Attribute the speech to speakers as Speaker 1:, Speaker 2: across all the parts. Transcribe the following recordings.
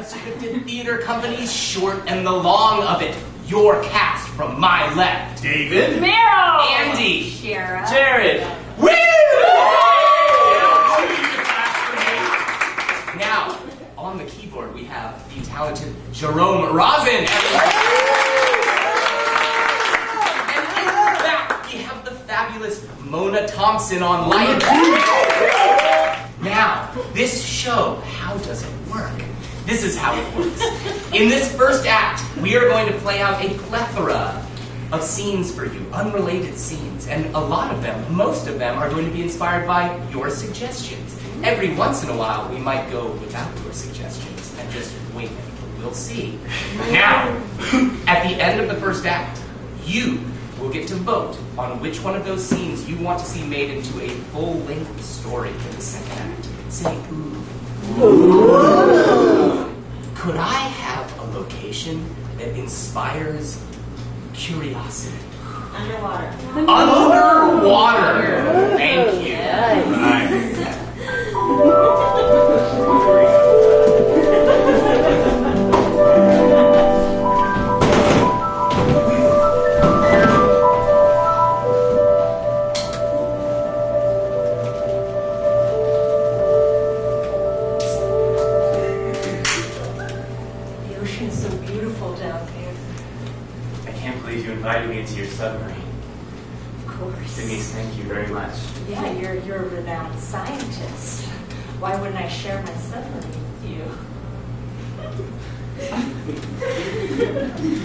Speaker 1: scripted theater company's short and the long of it. Your cast from my left.
Speaker 2: David.
Speaker 3: Merrill.
Speaker 1: Andy.
Speaker 3: Shara.
Speaker 1: Jared. Woo! Now, on the keyboard, we have the talented Jerome Rosin. And in the back, we have the fabulous Mona Thompson on light. Now, this show, how does it work? This is how it works. In this first act, we are going to play out a plethora of scenes for you, unrelated scenes, and a lot of them, most of them, are going to be inspired by your suggestions. Every once in a while, we might go without your suggestions and just wing it. We'll see. Now, at the end of the first act, you will get to vote on which one of those scenes you want to see made into a full-length story in the second act. Say, ooh. Ooh. Could I have a location that inspires curiosity?
Speaker 3: Underwater.
Speaker 1: Underwater. Thank you.
Speaker 3: Yes.
Speaker 4: The ocean is so beautiful down there.
Speaker 5: I can't believe you invited me into your submarine.
Speaker 4: Of course.
Speaker 5: Denise, thank you very much.
Speaker 4: Yeah, you're a renowned scientist. Why wouldn't I share my submarine with you?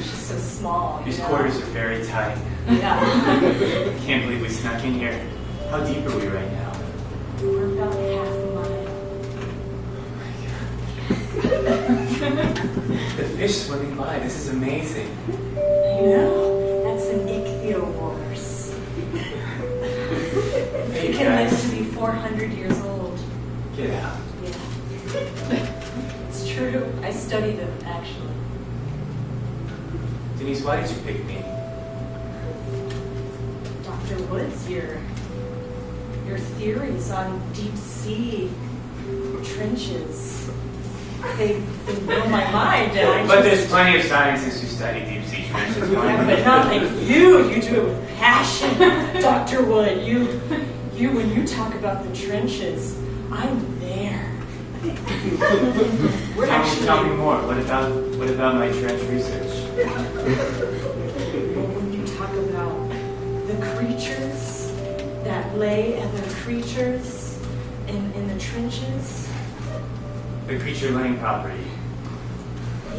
Speaker 4: She's so small.
Speaker 5: These
Speaker 4: you know?
Speaker 5: quarters are very tight.
Speaker 4: Yeah.
Speaker 5: I can't believe we snuck in here. How deep are we right now?
Speaker 4: We're about half a mile.
Speaker 5: The fish swimming by. This is amazing.
Speaker 4: I know. That's an ichthyosaurus.
Speaker 5: Hey
Speaker 4: It can live
Speaker 5: guys,
Speaker 4: to be 400 years old.
Speaker 5: get out.
Speaker 4: Yeah. It's true. I studied them, actually.
Speaker 5: Denise, why did you pick me?
Speaker 4: Dr. Woods, your theories on deep sea trenches, they blow my mind. And
Speaker 5: But there's plenty of scientists who study deep sea trenches.
Speaker 4: Yeah, but not like you. You do it with passion, Dr. Wood. You, when you talk about the trenches, I'm there. We're actually.
Speaker 5: Tell me more. What about my trench research?
Speaker 4: Well, when you talk about the creatures that lay other creatures in the trenches.
Speaker 5: The creature laying property.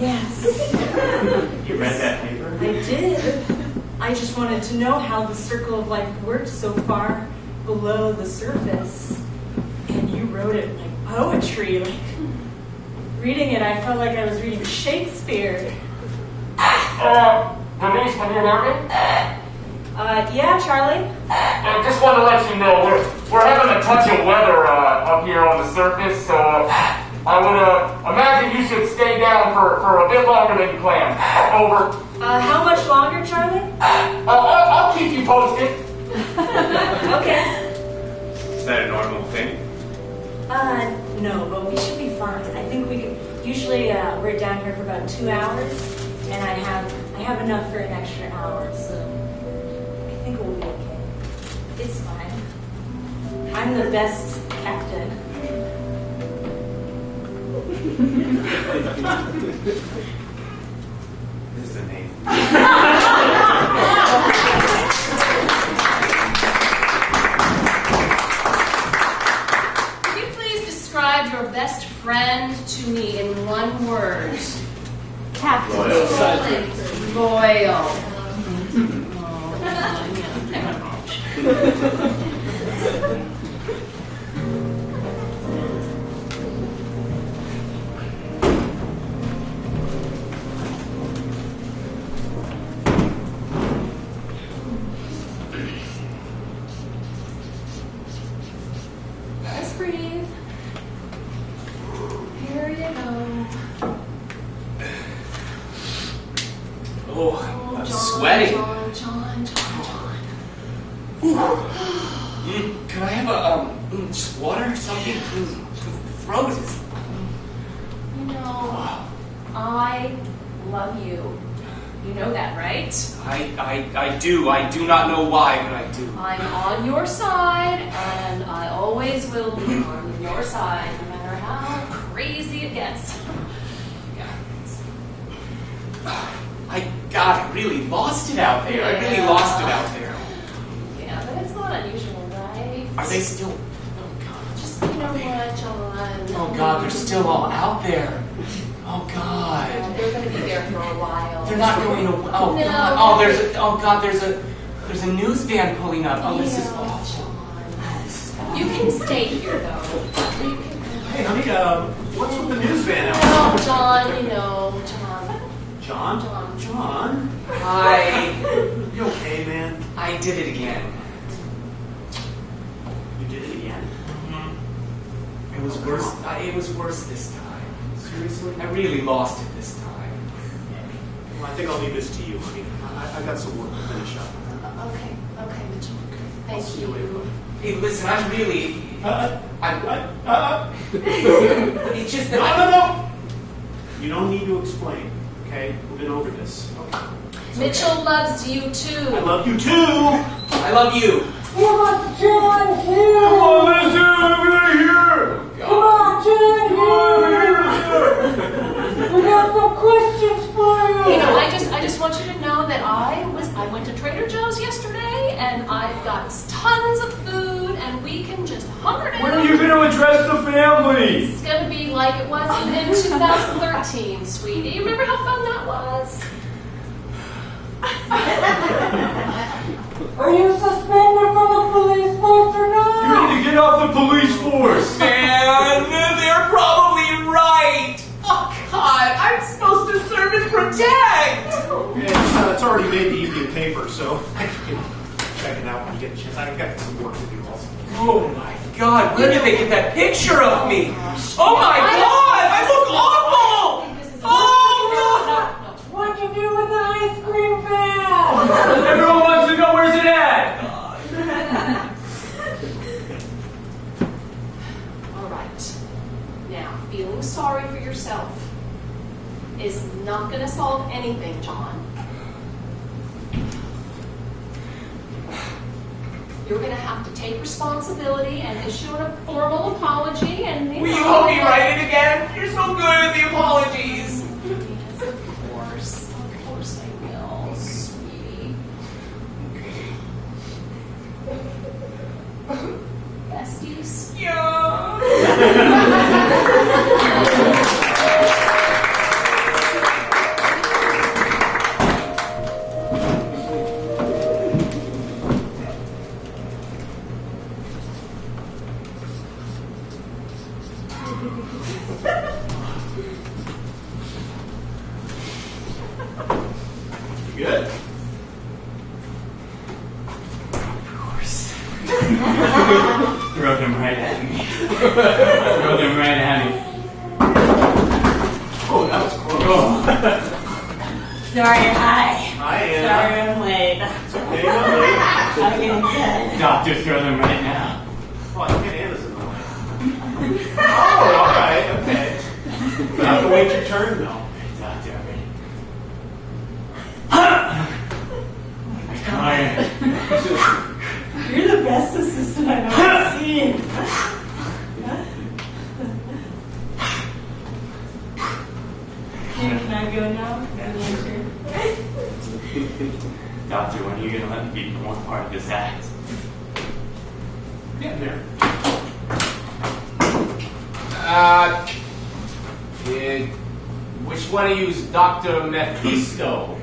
Speaker 4: Yes.
Speaker 5: You read that paper?
Speaker 4: I did. I just wanted to know how the circle of life worked so far below the surface. And you wrote it like poetry. Like, reading it, I felt like I was reading Shakespeare.
Speaker 6: Denise, can you hear me?
Speaker 4: Yeah, Charlie?
Speaker 6: I just want to let you know we're having a touch of weather up here on the surface, so I would imagine you should stay down for a bit longer than you planned. Over.
Speaker 4: How much longer, Charlie?
Speaker 6: I'll keep you posted.
Speaker 4: Okay.
Speaker 5: Is that a normal thing?
Speaker 4: No, but we should be fine. I think we could. Usually, we're down here for about 2 hours, and I have enough for an extra hour, so I think we'll be okay. It's fine. I'm the best captain.
Speaker 5: This is amazing.
Speaker 3: Could you please describe your best friend to me in one word? Captain Boyll. Just breathe. Here you go.
Speaker 1: Oh, I'm sweating.
Speaker 3: John.
Speaker 1: Can I have just water or something? The throat is...
Speaker 3: You know, I love you. You know that, right?
Speaker 1: I do. I do not know why, but I do.
Speaker 3: I'm on your side, and I always will be on your side, no matter how crazy it gets.
Speaker 1: I really lost it out there. I really lost it out there.
Speaker 3: Yeah, but it's not unusual, right?
Speaker 1: Are they still?
Speaker 3: Just, you know what, John?
Speaker 1: Oh God, they're still all out there. Oh God.
Speaker 3: They're going to be there for a while.
Speaker 1: They're not going to. Oh
Speaker 3: No.
Speaker 1: God. Oh God. There's a news van pulling up. Oh, this is awful.
Speaker 3: You can stay here, though.
Speaker 2: Hey, honey, what's with the news van out?
Speaker 3: Oh, John, you know, John.
Speaker 2: John?
Speaker 1: Hi.
Speaker 2: You okay, man?
Speaker 1: I did it again.
Speaker 2: You did it again?
Speaker 1: It was worse. It was worse this time.
Speaker 2: Seriously?
Speaker 1: I really lost it this time.
Speaker 2: Well, I think I'll leave this to you, honey. I got some work to finish up.
Speaker 3: Okay, Mitchell.
Speaker 2: I'll
Speaker 3: Thank
Speaker 2: see you later.
Speaker 1: Hey, listen. I'm really. It's just that.
Speaker 2: No! You don't need to explain, okay? We've been over this. Okay.
Speaker 3: Mitchell loves you, too.
Speaker 2: I love you too!
Speaker 1: I love you.
Speaker 2: Come on, listen, over here!
Speaker 1: Come on,
Speaker 2: We got some questions for you!
Speaker 3: You know, I just want you to know that I went to Trader Joe's yesterday, and I've got tons of food, and we can just hunker down.
Speaker 2: When are you going to address the family?
Speaker 3: It's gonna be like it was in 2013, sweetie. You remember how fun that was?
Speaker 7: Are you suspended from the police force or not?
Speaker 2: You need to get off the police force!
Speaker 1: Man, they're probably right. Oh God, I'm supposed to serve and protect.
Speaker 2: It's already made the evening paper, so I can check it out when you get a chance. I've got some work to do also.
Speaker 1: Oh my God, where did they get that picture of me? Oh my God, I look awful. Oh God.
Speaker 7: What'd you do with the ice cream van?
Speaker 5: Everyone wants to know where's it at.
Speaker 3: All right. Now, feeling sorry for yourself is not gonna solve anything, John. You're gonna have to take responsibility and issue a formal apology, and
Speaker 1: Will you help me write it again? You're so good at the apologies.
Speaker 3: Yes, of course I will, sweetie. Besties.
Speaker 1: Yeah.
Speaker 2: You good?
Speaker 5: Throw them right at me. Throw them right at me.
Speaker 2: Oh, that was close.
Speaker 5: Oh.
Speaker 7: Sorry, hi.
Speaker 2: Hi, Anna.
Speaker 7: Sorry I'm late.
Speaker 2: It's okay, I'm late.
Speaker 7: I'm getting good.
Speaker 5: Doctor, throw them right now.
Speaker 2: Oh, I think Anna's in the way. Oh, alright, okay. You have to wait your turn, though.
Speaker 5: Doctor, I'm tired.
Speaker 7: You're the best assistant I've ever seen. Can I go now?
Speaker 5: Doctor, when are you going to let me be more part of this act?
Speaker 2: Getting there.
Speaker 1: Which one of you is Dr. Mephisto?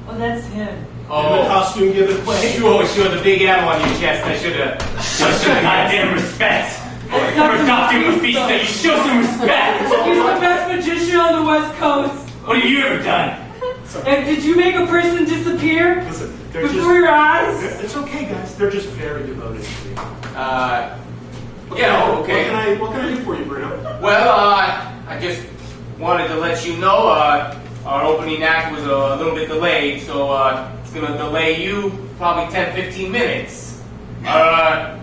Speaker 7: Well, that's him.
Speaker 2: And the costume give it away.
Speaker 1: Sure, the big M on your chest. I should have.
Speaker 5: Show some goddamn respect. For Dr. Mephisto, you show some respect.
Speaker 7: He's the best magician on the West Coast.
Speaker 5: What have you ever done?
Speaker 7: And did you make a person disappear
Speaker 2: Listen, they're
Speaker 7: before your eyes?
Speaker 2: It's okay, guys. They're just very devoted to me.
Speaker 1: Yeah, okay.
Speaker 2: What can I do for you, Bruno?
Speaker 1: Well, I just wanted to let you know our opening act was a little bit delayed, so it's going to delay you probably 10-15 minutes.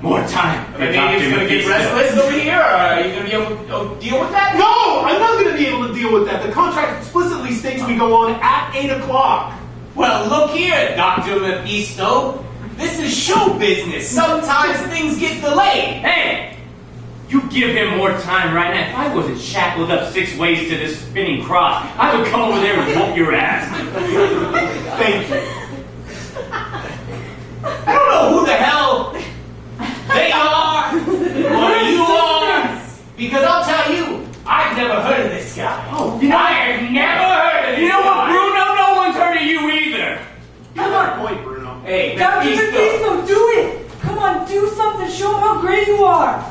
Speaker 5: More time for
Speaker 1: Maybe
Speaker 5: Dr.
Speaker 1: it's going to get
Speaker 5: Mephisto.
Speaker 1: restless over here, or are you going to be able to deal with that?
Speaker 2: No, I'm not going to be able to deal with that. The contract explicitly monthly stakes we go on at 8 o'clock.
Speaker 1: Well, look here, Dr. Mephisto. This is show business. Sometimes things get delayed.
Speaker 5: Hey! You give him more time right now. If I wasn't shackled up 6 ways to this spinning cross, I would come over there and whoop your ass.
Speaker 2: Thank you.
Speaker 1: I don't know who the hell they are or you are, because I'll tell you, I've never heard of this guy.
Speaker 5: Oh, you know,
Speaker 1: I have never heard of this
Speaker 5: You know what,
Speaker 1: guy.
Speaker 5: Bruno? No one's heard of you either.
Speaker 2: Come on, point, Bruno.
Speaker 1: Hey,
Speaker 7: Dr.
Speaker 1: Mephisto.
Speaker 7: Mephisto, do it! Come on, do something. Show him how great you are.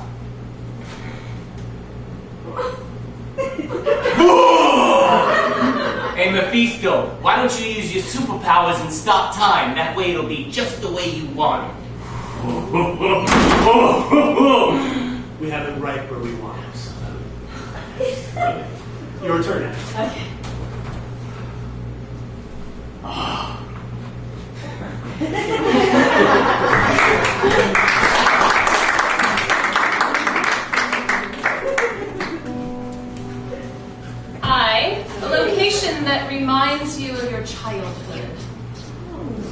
Speaker 1: Hey, Mephisto, why don't you use your superpowers and stop time? That way it'll be just the way you want it.
Speaker 2: We have it right where we want it. Your turn, Anna.
Speaker 4: Okay.
Speaker 3: A location that reminds you of your childhood.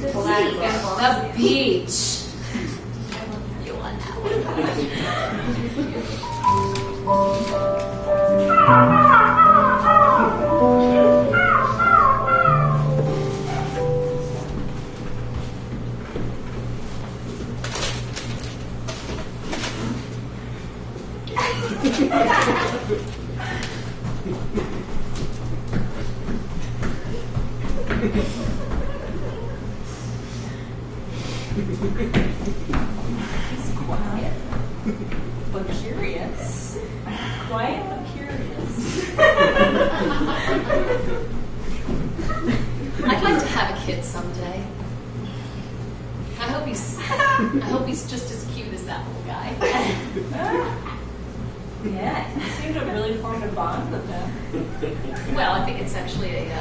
Speaker 3: The beach. You want that
Speaker 4: He's quiet, but curious. Quiet, but curious.
Speaker 3: I'd like to have a kid someday. I hope he's just as cute as that little guy.
Speaker 4: Yeah, you seem to have really formed a bond with him.
Speaker 3: Well, I think it's actually a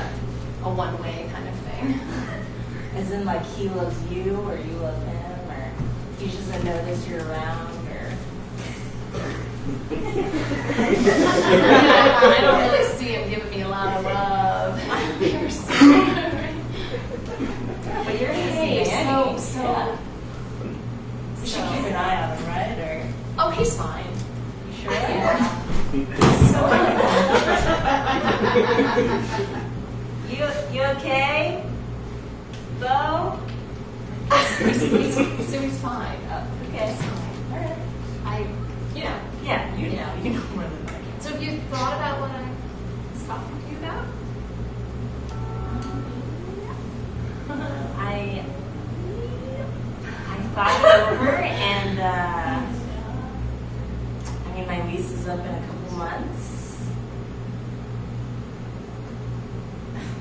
Speaker 3: one-way kind of thing.
Speaker 4: As in, like, he loves you, or you love him, or he just doesn't notice you're around, or...
Speaker 3: I don't really see him giving me a lot of love. You're so...
Speaker 4: But you're his nanny.
Speaker 3: So...
Speaker 4: Yeah. We should keep an eye on him, right? Or
Speaker 3: Oh, he's fine.
Speaker 4: you sure?
Speaker 3: Yeah.
Speaker 4: You okay? Bo?
Speaker 3: So he's fine.
Speaker 4: Okay.
Speaker 3: He's fine.
Speaker 4: All right.
Speaker 3: Yeah.
Speaker 4: You know more than I do.
Speaker 3: So have you thought about what I was talking to you about?
Speaker 4: I thought it over, and I mean, my lease is up in a couple months.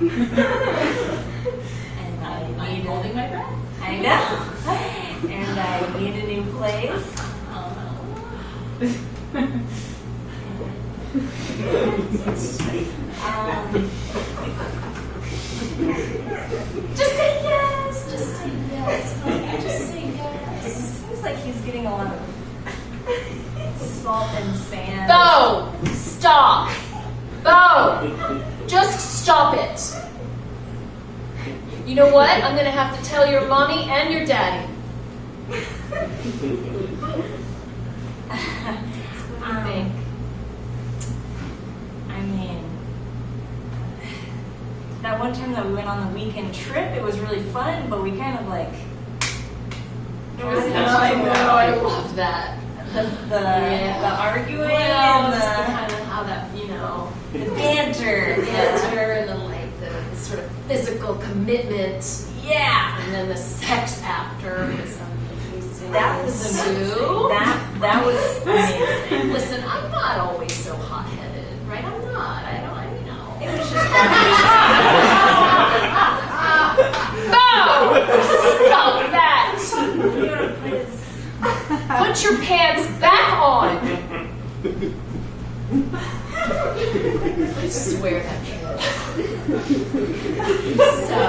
Speaker 4: And
Speaker 3: I'm holding my breath.
Speaker 4: I know. And I need a new place.
Speaker 3: Just say yes. Just say yes. Okay, just say yes.
Speaker 4: It seems like he's getting a lot of salt and sand.
Speaker 3: Bo, stop. Bo, just stop it. You know what? I'm going to have to tell your mommy and your daddy. What do you think?
Speaker 4: I mean, that one time that we went on the weekend trip, it was really fun, but we kind of like...
Speaker 3: I love that.
Speaker 4: The arguing
Speaker 3: Well,
Speaker 4: and
Speaker 3: just
Speaker 4: the
Speaker 3: kind of how that,
Speaker 4: banter.
Speaker 3: and the sort of physical commitment,
Speaker 4: Yeah.
Speaker 3: and then the sex after was amazing.
Speaker 4: That was amazing. That was amazing.
Speaker 3: Listen, I'm not always so hot-headed, right? I'm not. I know.
Speaker 4: It was just
Speaker 3: No! Stop that! Put your pants back on! I swear that kid. So,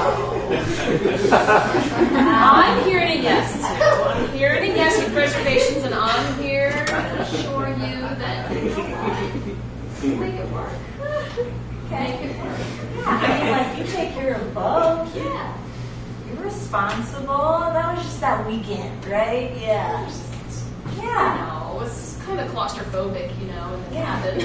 Speaker 3: I'm here to yes too. I'm here to yes with reservations, and I'm here to assure you that we'll make it work.
Speaker 4: Okay. Yeah, I mean, like, you take care of Bo.
Speaker 3: Yeah.
Speaker 4: You're responsible. That was just that weekend, right? Yeah. Yeah.
Speaker 3: No, it's kind of claustrophobic, you know, in the
Speaker 4: Yeah.
Speaker 3: cabin.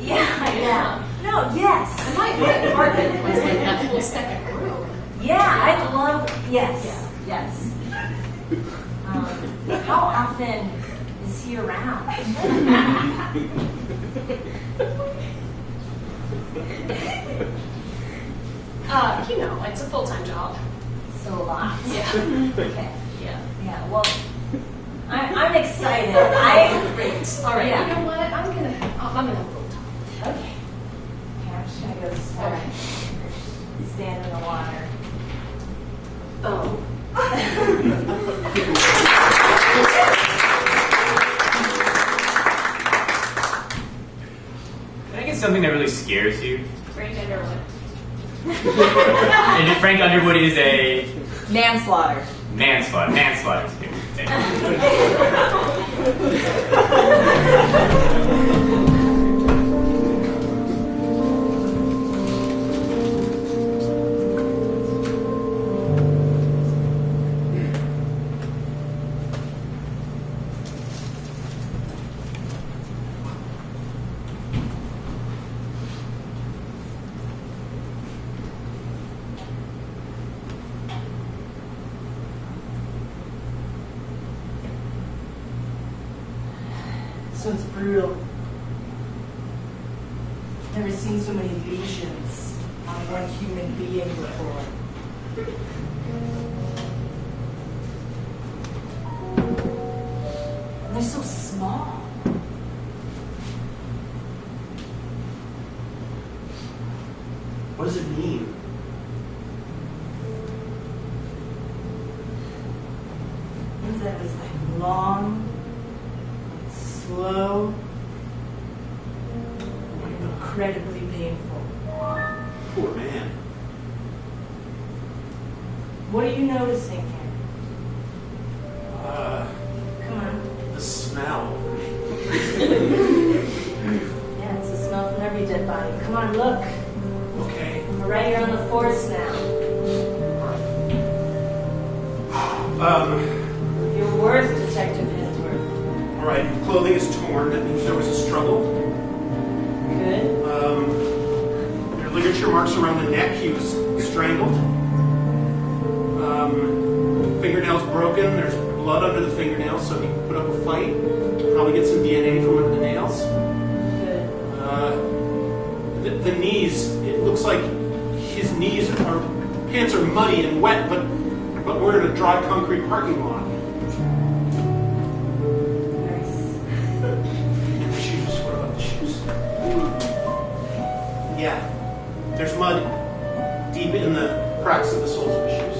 Speaker 4: Yeah. No, yes.
Speaker 3: And my apartment was like that whole second room.
Speaker 4: Yeah, I love, yes, yes. How often is he around?
Speaker 3: You know, it's a full-time job.
Speaker 4: So a lot.
Speaker 3: Yeah.
Speaker 4: Okay.
Speaker 3: Yeah.
Speaker 4: Yeah, well, I'm excited.
Speaker 3: Great. All right.
Speaker 4: Yeah.
Speaker 3: You know what? I'm gonna have a little time.
Speaker 4: Okay. I'm just gonna go swim.
Speaker 3: All right.
Speaker 4: Stand in the water.
Speaker 3: Oh.
Speaker 5: Can I get something that really scares you?
Speaker 3: Frank Underwood.
Speaker 5: And Frank Underwood is a
Speaker 7: Manslaughter.
Speaker 5: manslaughter. Manslaughter is good.
Speaker 7: So it's brutal. Never seen so many lesions on one human being before. And they're so small.
Speaker 2: What does it mean?
Speaker 7: Means that it was like long, slow, and incredibly painful.
Speaker 2: Poor man.
Speaker 7: What are you noticing here? Come on.
Speaker 2: The smell.
Speaker 7: Yeah, it's the smell from every dead body. Come on, look.
Speaker 2: Okay.
Speaker 7: We're right here on the force now. Your worst, Detective Hensworth.
Speaker 2: All right. Clothing is torn. That means there was a struggle.
Speaker 7: Good.
Speaker 2: There are ligature marks around the neck. He was strangled. Fingernails broken. There's blood under the fingernails, so he put up a fight. Probably get some DNA from under the nails.
Speaker 7: Good.
Speaker 2: The knees. It looks like his knees are pants are muddy and wet, but we're in a dry concrete parking lot.
Speaker 7: Nice.
Speaker 2: And the shoes. What about the shoes? Yeah. There's mud deep in the cracks of the soles of the shoes.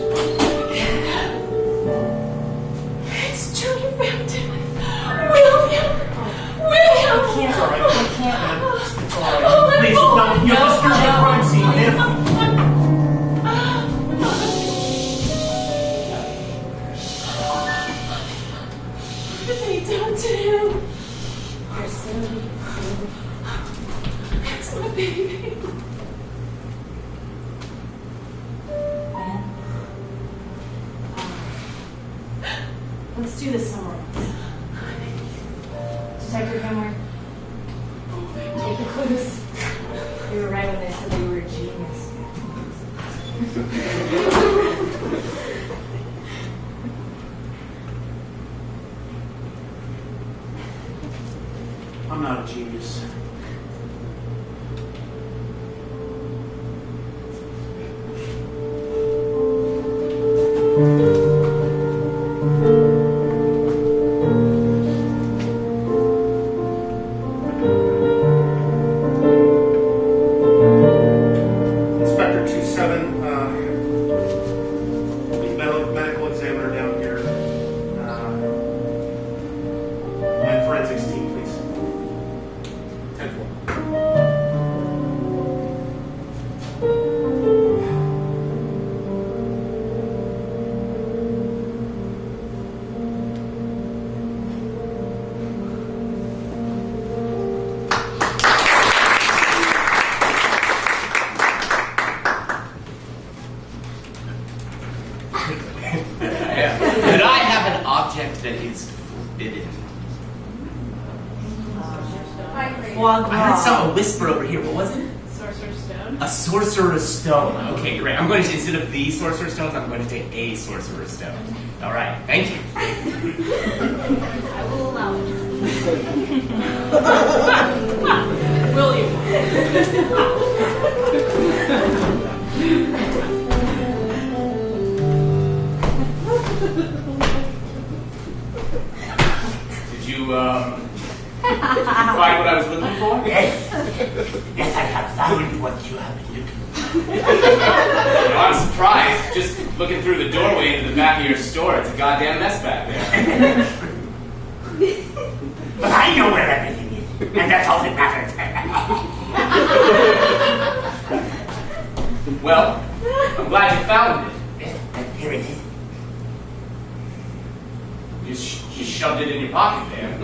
Speaker 3: It's true, you found him. William! William!
Speaker 2: It's all right.
Speaker 7: I can't.
Speaker 2: It's all right.
Speaker 3: Oh, let
Speaker 2: Please,
Speaker 3: go.
Speaker 2: no, you're disturbing the crime scene.
Speaker 3: What have they done to him?
Speaker 7: You're silly.
Speaker 3: That's my baby.
Speaker 7: Man. Let's do this somewhere else. Detective Hemmer, take the clues. You were right when they said that you were a genius.
Speaker 2: I'm not a genius. Inspector 27, the medical examiner down here. And forensics team, please. 10-4.
Speaker 1: that is forbidden.
Speaker 4: Foie
Speaker 1: I heard
Speaker 4: gras.
Speaker 1: a whisper over here. What was it?
Speaker 7: Sorcerer's Stone.
Speaker 1: A sorcerer's stone. Okay, great. I'm going to, instead of the sorcerer's stones, I'm going to take a sorcerer's stone. All right, thank you.
Speaker 3: I will allow it.
Speaker 7: Will you?
Speaker 1: Did you find what I was looking for?
Speaker 8: Yes. Yes, I have found what you have been looking for.
Speaker 1: I'm surprised. Just looking through the doorway into the back of your store, it's a goddamn mess back there.
Speaker 8: But I know where everything is, and that's all that matters.
Speaker 1: Well, I'm glad you found it.
Speaker 8: Here it is.
Speaker 1: You shoved it in your pocket there.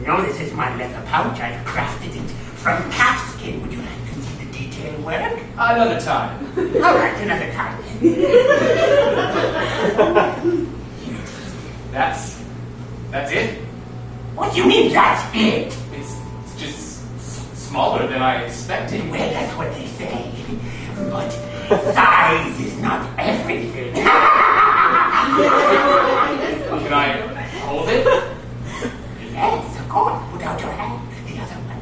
Speaker 8: No, this is my leather pouch. I've crafted it from calfskin. Would you like to see the detailed work?
Speaker 1: Another time.
Speaker 8: All right, another time.
Speaker 1: That's it?
Speaker 8: What do you mean, that's it?
Speaker 1: It's just smaller than I expected.
Speaker 8: Well, that's what they say. But size is not everything.
Speaker 1: Can I hold it?
Speaker 8: Yes, of course. Put out your hand. The other one.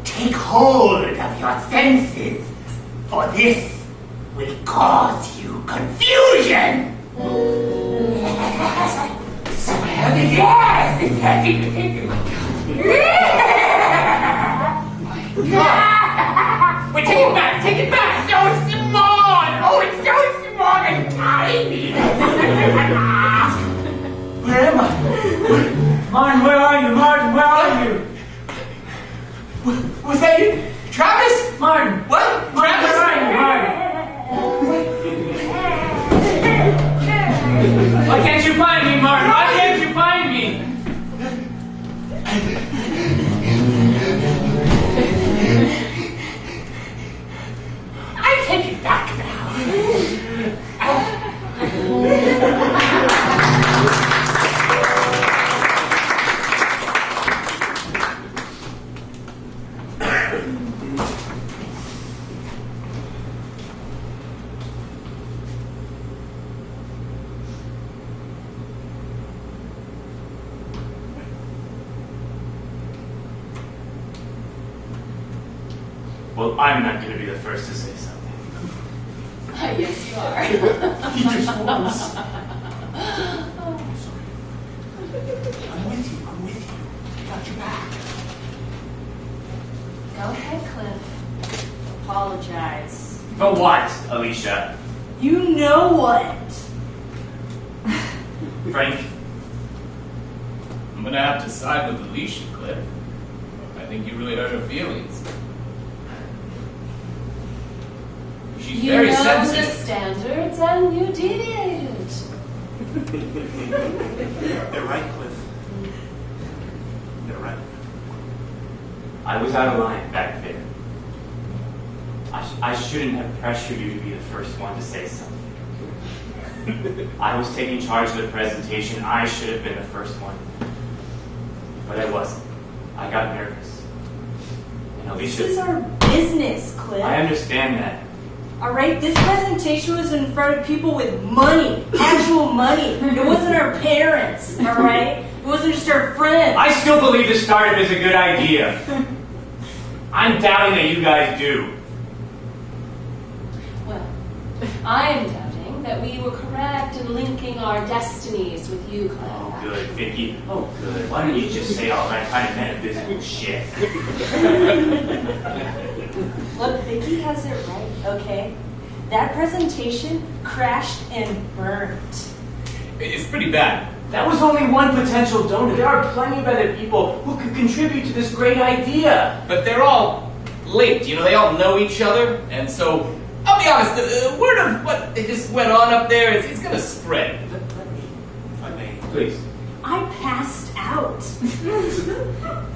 Speaker 8: Take hold of your senses, for this will cause you confusion.
Speaker 1: So heavy.
Speaker 8: Yes, it's heavy. Wait, take it back, take it back. So small. Oh, it's so small and tiny.
Speaker 1: Where am I?
Speaker 5: Martin, where are you? Martin, where are you?
Speaker 1: Was that you? Travis?
Speaker 5: Martin!
Speaker 1: What?
Speaker 5: Martin,
Speaker 1: Travis?
Speaker 5: where are you? Martin! Why can't you find me, Martin? Why can't you find me?
Speaker 8: I take it back now.
Speaker 5: Well, I'm not going to be the first to say something.
Speaker 3: Yes, you are.
Speaker 2: He just was.
Speaker 8: I'm with you. I got your back.
Speaker 3: Go ahead, Cliff.
Speaker 4: Apologize.
Speaker 5: For what, Alicia?
Speaker 4: You know what?
Speaker 5: Frank?
Speaker 1: I'm gonna have to side with Alicia, Cliff. I think you really hurt her feelings. She's
Speaker 3: You
Speaker 1: very
Speaker 3: know
Speaker 1: sensitive.
Speaker 3: the standards and you deviated.
Speaker 2: They're right, Cliff. They're right.
Speaker 5: I was out of line back there. I shouldn't have pressured you to be the first one to say something. I was taking charge of the presentation. I should have been the first one. But I wasn't. I got nervous. And Alicia...
Speaker 4: This is our business, Cliff.
Speaker 5: I understand that.
Speaker 4: All right, this presentation was in front of people with money, actual money. It wasn't our parents, all right? It wasn't just our friends.
Speaker 5: I still believe the startup is a good idea. I'm doubting that you guys do.
Speaker 3: Well, I am doubting that we were correct in linking our destinies with you, Cliff.
Speaker 5: Oh, good, Vicky. Oh, good. Why don't you just say all that kind of metaphysical shit?
Speaker 4: Look, Vicky has it right, okay? That presentation crashed and burnt.
Speaker 1: It's pretty bad.
Speaker 5: That was only one potential donor. There are plenty of other people who could contribute to this great idea.
Speaker 1: But they're all linked, you know, they all know each other. And so, I'll be honest, the word of what they just went on up there, it's gonna spread.
Speaker 2: If I may.
Speaker 5: Please.
Speaker 4: I passed out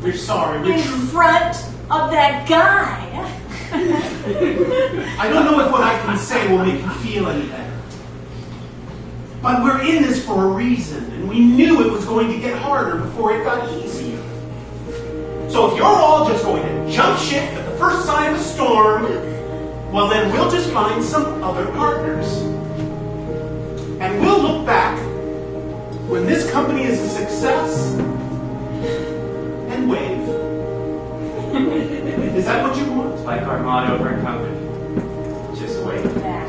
Speaker 2: We're sorry.
Speaker 4: in front of that guy.
Speaker 2: I don't know if what I can say will make you feel any better. But we're in this for a reason, and we knew it was going to get harder before it got easier. So if you're all just going to jump ship at the first sign of a storm, well then we'll just find some other partners. And we'll look back when this company is a success and wave. Is that what you want?
Speaker 5: Like our motto for a company. Just wait.
Speaker 4: Back.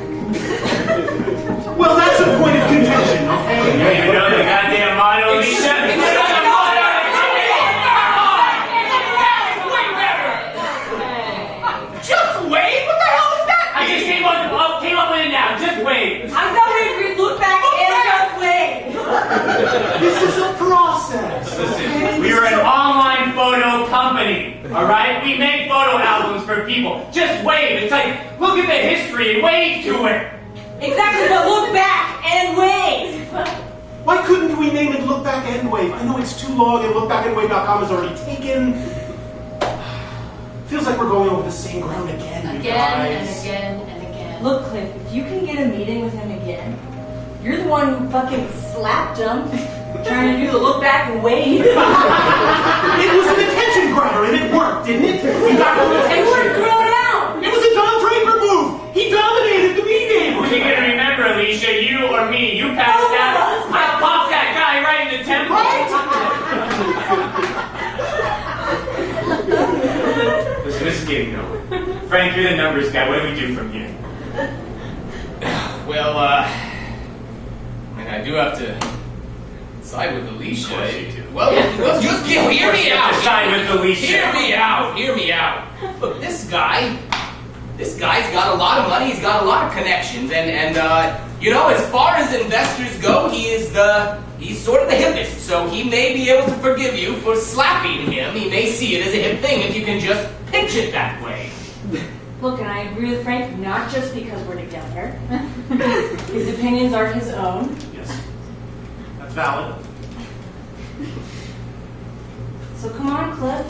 Speaker 2: Well, that's a point of contention, okay?
Speaker 5: You even know the goddamn motto, Alicia?
Speaker 1: Just wait? What the hell is that?
Speaker 5: I just came up with it now. Just wait.
Speaker 4: I thought we'd look back and just wait.
Speaker 2: This is a process.
Speaker 5: Listen, we are an online photo company, all right? We make photo albums for people. Just wave. It's like, look at the history and wave to it.
Speaker 4: Exactly, but look back and wait.
Speaker 2: Why couldn't we name it Look Back and Wave? I know it's too long and lookbackandwave.com is already taken. Feels like we're going over the same ground again, you
Speaker 3: Again and
Speaker 2: guys.
Speaker 3: again and again.
Speaker 4: Look, Cliff, if you can get a meeting with him again, you're the one who fucking slapped him trying to do the look back and wait.
Speaker 2: It was an attention grabber and it worked, didn't it? We got the
Speaker 4: You were
Speaker 2: attention.
Speaker 4: thrown out.
Speaker 2: It was a Don Draper move. He dominated the meeting.
Speaker 5: You're gonna remember, Alicia, you or me, you passed out. I popped that guy right in the temple. Listen, this is getting nowhere. Frank, you're the numbers guy. What do we do from here?
Speaker 1: Well, I mean, I do have to side with Alicia.
Speaker 5: Of course you do.
Speaker 1: Well, just hear me out.
Speaker 5: Side with Alicia.
Speaker 1: Hear me out. Hear me out. Look, this guy's got a lot of money. He's got a lot of connections, and you know, as far as investors go, he's sort of the hippest. So he may be able to forgive you for slapping him. He may see it as a hip thing if you can just pitch it that way.
Speaker 4: Look, and I agree with Frank, not just because we're together. His opinions are his own.
Speaker 2: Yes, that's valid.
Speaker 4: So come on, Cliff.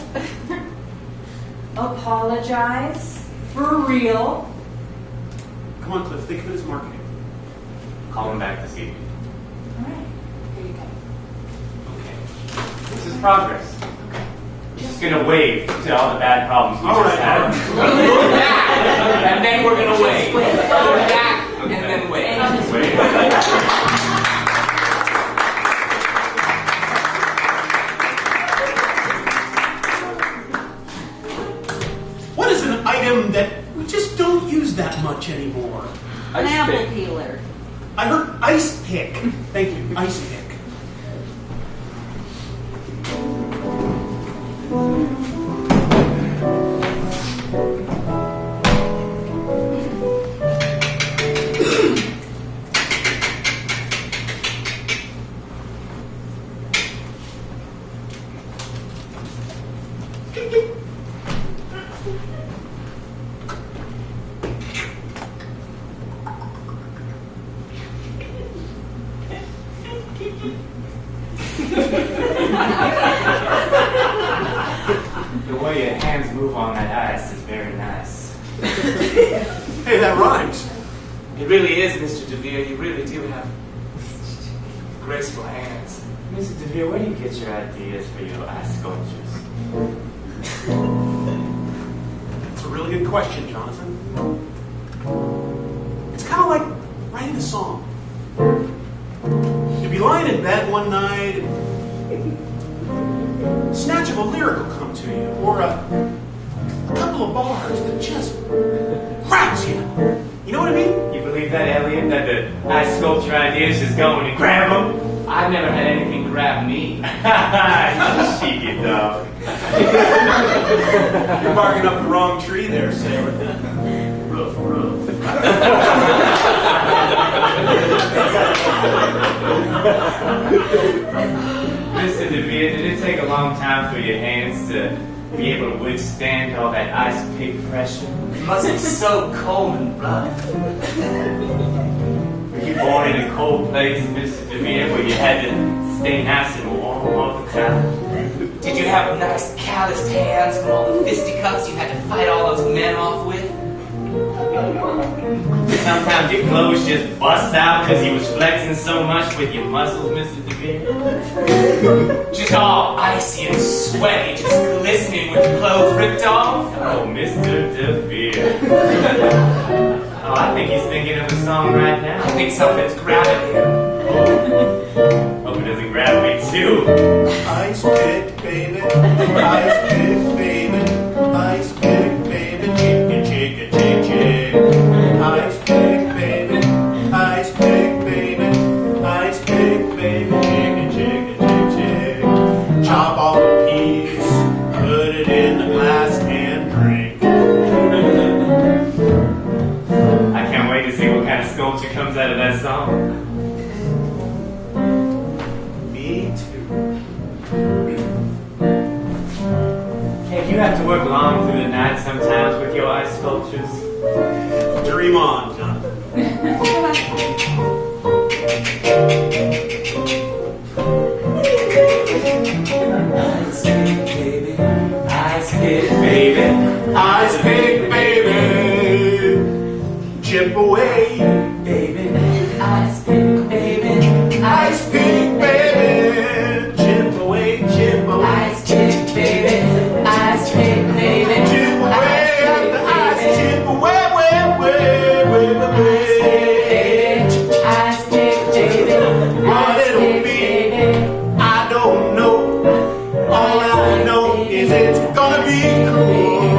Speaker 4: Apologize. For real.
Speaker 2: Come on, Cliff, think of it as marketing.
Speaker 5: Call him back this evening.
Speaker 4: All right, here you go.
Speaker 5: Okay. This is progress. Just gonna wave to all the bad problems we just had.
Speaker 1: Look back, and then we're gonna wait. Look back, and then wait.
Speaker 5: Wait.
Speaker 2: What is an item that we just don't use that much anymore?
Speaker 4: An apple peeler.
Speaker 2: I heard ice pick. Thank you, ice pick.
Speaker 5: The way your hands move on that ice is very nice.
Speaker 2: Hey, that rhymes.
Speaker 1: It really is, Mr. DeVere. You really do have graceful hands.
Speaker 5: Mr. DeVere, where do you get your ideas for your ice sculptures?
Speaker 2: That's a really good question, Jonathan. It's kind of like writing a song. You'd be lying in bed one night and a snatch of a lyric will come to you, or a couple of bars that just grabs you. You know what I mean?
Speaker 5: You believe that, Elliot? That the ice sculpture ideas just go and you grab them?
Speaker 1: I've never had anything grab me.
Speaker 5: You cheeky dog.
Speaker 2: You're barking up the wrong tree there, sailor.
Speaker 1: Roof, roof.
Speaker 5: Mr. DeVere, did it take a long time for your hands to be able to withstand all that ice pick pressure?
Speaker 1: It must be so cold and rough.
Speaker 5: Were you born in a cold place, Mr. DeVere, where you had to stay nice and warm all the time?
Speaker 1: Did you have nice calloused hands from all the fisticuffs you had to fight all those men off with?
Speaker 5: sometimes your clothes just bust out because you was flexing so much with your muscles, Mr. DeVere?
Speaker 1: Just all icy and sweaty, just glistening with the clothes ripped off.
Speaker 5: Oh, Mr. DeVere. Oh, I think he's thinking of a song right now.
Speaker 1: I think something's grabbing him.
Speaker 5: Hope it doesn't grab me too.
Speaker 2: Ice pick, baby. Ice pick, baby. Ice pick, baby. Chicka, chicka, chick, chick. Ice pick, baby. Ice pick, baby. Ice pick, baby. Chicka, chicka, chick, chick. Chop off a piece. Put it in the glass and drink.
Speaker 5: I can't wait to see what kind of sculpture comes out of that song.
Speaker 2: Me too.
Speaker 5: Hey, you have to work long through the night sometimes with your ice sculptures.
Speaker 2: Dream on, Jonathan.
Speaker 1: Ice pick, baby. Ice pick, baby.
Speaker 2: Ice pick, baby. Chip away,
Speaker 1: Baby. Ice pick, baby.
Speaker 2: ice pick, baby. Chip away, chip away.
Speaker 1: Ice pick, baby. Ice pick, baby.
Speaker 2: Chip away at the ice, chip away, way, way, way, way.
Speaker 1: Ice pick, baby.
Speaker 2: What it'll be, I don't know. All I know is it's gonna be cool.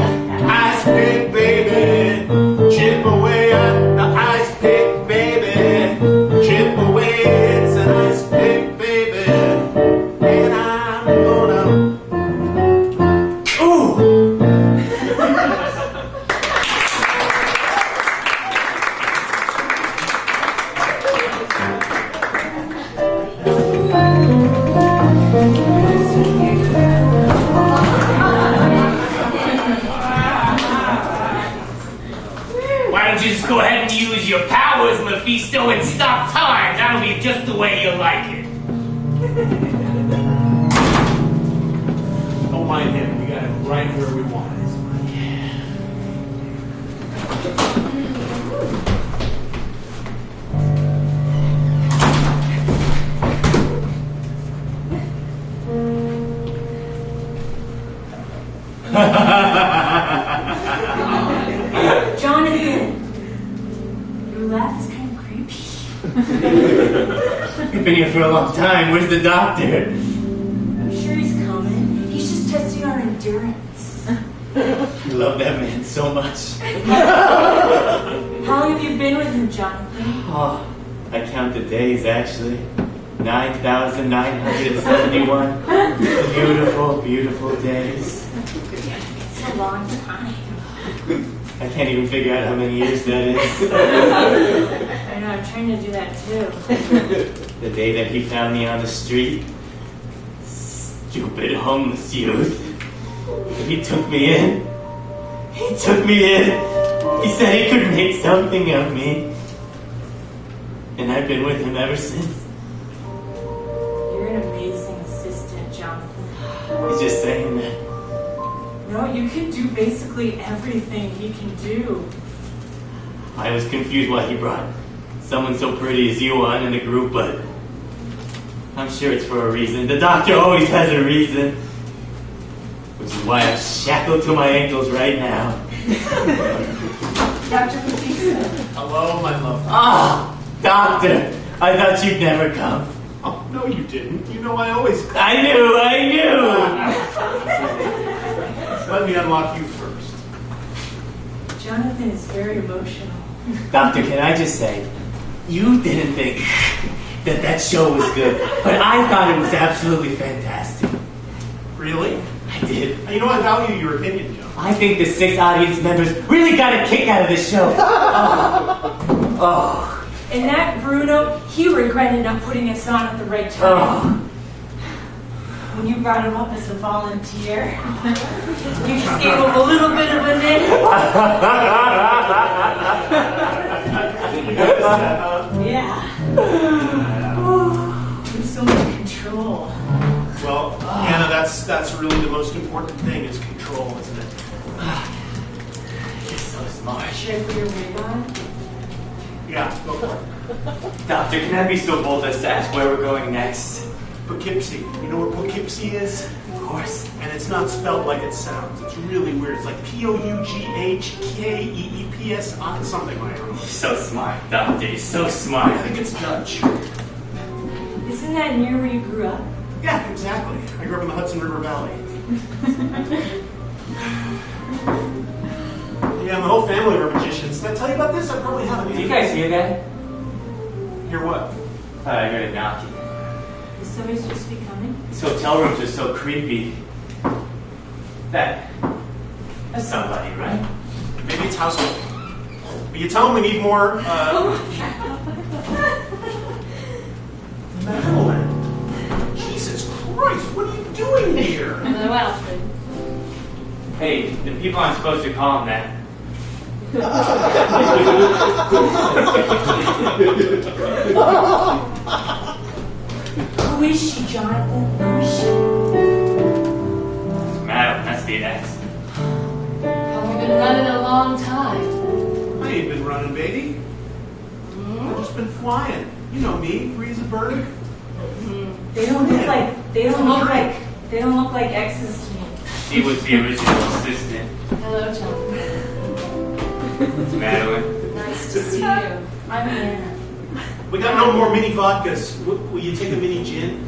Speaker 2: Ice pick, baby. Chip away at the ice pick, baby. Chip away, it's an ice pick, baby. And I'm gonna. Ooh!
Speaker 1: Why don't you just go ahead and use your powers, Mephisto, and stop time? That'll be just the way you like it.
Speaker 2: Don't mind him. We got him right where we want it.
Speaker 4: Jonathan, your laugh is kind of creepy.
Speaker 5: You've been here for a long time. Where's the doctor?
Speaker 4: I'm sure he's coming. He's just testing our endurance.
Speaker 5: I love that man so much.
Speaker 4: How long have you been with him, Jonathan?
Speaker 5: Oh, I count the days actually. 9,971 beautiful, beautiful days.
Speaker 4: It's a long time.
Speaker 5: I can't even figure out how many years that is.
Speaker 4: I know, I'm trying to do that too.
Speaker 5: The day that he found me on the street. Stupid homeless youth. He took me in. He took me in. He said he could make something of me. And I've been with him ever since.
Speaker 4: You're an amazing assistant, Jonathan.
Speaker 5: He's just saying that.
Speaker 4: No, you can do basically everything he can do.
Speaker 5: I was confused why he brought someone so pretty as you on in the group, but I'm sure it's for a reason. The doctor always has a reason. Which is why I'm shackled to my ankles right now.
Speaker 7: Dr. Mephisto.
Speaker 2: Hello, my love.
Speaker 5: Ah, doctor, I thought you'd never come.
Speaker 2: Oh, no, you didn't. You know I always come.
Speaker 5: I knew.
Speaker 2: Let me unlock you first.
Speaker 4: Jonathan is very emotional.
Speaker 5: Doctor, can I just say, you didn't think that show was good, but I thought it was absolutely fantastic.
Speaker 2: Really?
Speaker 5: I did.
Speaker 2: You know, I value your opinion, Joe.
Speaker 5: I think the 6 audience members really got a kick out of this show. Oh.
Speaker 4: And that Bruno, he regretted not putting us on at the right time.
Speaker 5: Oh.
Speaker 4: When you brought him up as a volunteer, you just gave him a little bit of a nip. Yeah. You're so much control.
Speaker 2: Well, Anna, that's really the most important thing is control, isn't it?
Speaker 5: You're so smart.
Speaker 4: Should I put your wig on?
Speaker 2: Yeah, go for it.
Speaker 5: Doctor, can I be so bold as to ask where we're going next?
Speaker 2: Poughkeepsie. You know where Poughkeepsie is?
Speaker 5: Of course.
Speaker 2: And it's not spelled like it sounds. It's really weird. It's like Poughkeeps, something like that.
Speaker 5: You're so smart, Doctor. You're so smart.
Speaker 2: I think it's Dutch.
Speaker 4: Isn't that near where you grew up?
Speaker 2: Yeah, exactly. I grew up in the Hudson River Valley. Yeah, my whole family are magicians. Did I tell you about this? I probably haven't.
Speaker 5: Did you guys hear that?
Speaker 2: Hear what?
Speaker 5: I heard it knocking.
Speaker 4: Is somebody supposed to be coming?
Speaker 5: These hotel rooms are so creepy. That's somebody, right?
Speaker 2: Maybe it's household. But you tell them we need more, Madeline. Jesus Christ, what are you doing here?
Speaker 3: Hello, Alfred.
Speaker 5: Hey, the people aren't supposed to call him that.
Speaker 4: Who is she, Jonathan? Who is she?
Speaker 5: Madam, that's the ex.
Speaker 3: You've been running a long time.
Speaker 2: I ain't been running, baby. I've just been flying. You know me, free as a bird.
Speaker 4: They don't look like exes to me.
Speaker 5: She was the original assistant.
Speaker 3: Hello, Tonn.
Speaker 5: It's Madeline.
Speaker 3: Nice to see you.
Speaker 4: I'm Anna.
Speaker 2: We got no more mini vodkas. Will you take a mini gin?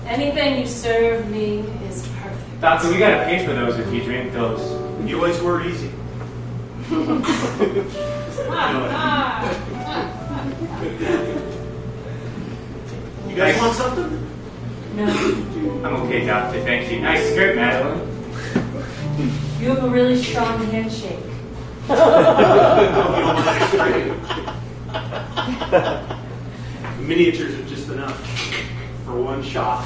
Speaker 3: Anything you serve me is perfect.
Speaker 5: Doctor, we gotta pay for those if you drink those.
Speaker 2: You always were easy. You guys want something?
Speaker 4: No.
Speaker 5: I'm okay, Doctor. Thank you. Nice skirt, Madeline.
Speaker 4: You have a really strong handshake.
Speaker 2: I hope you don't mind straight. Miniatures are just enough for one shot.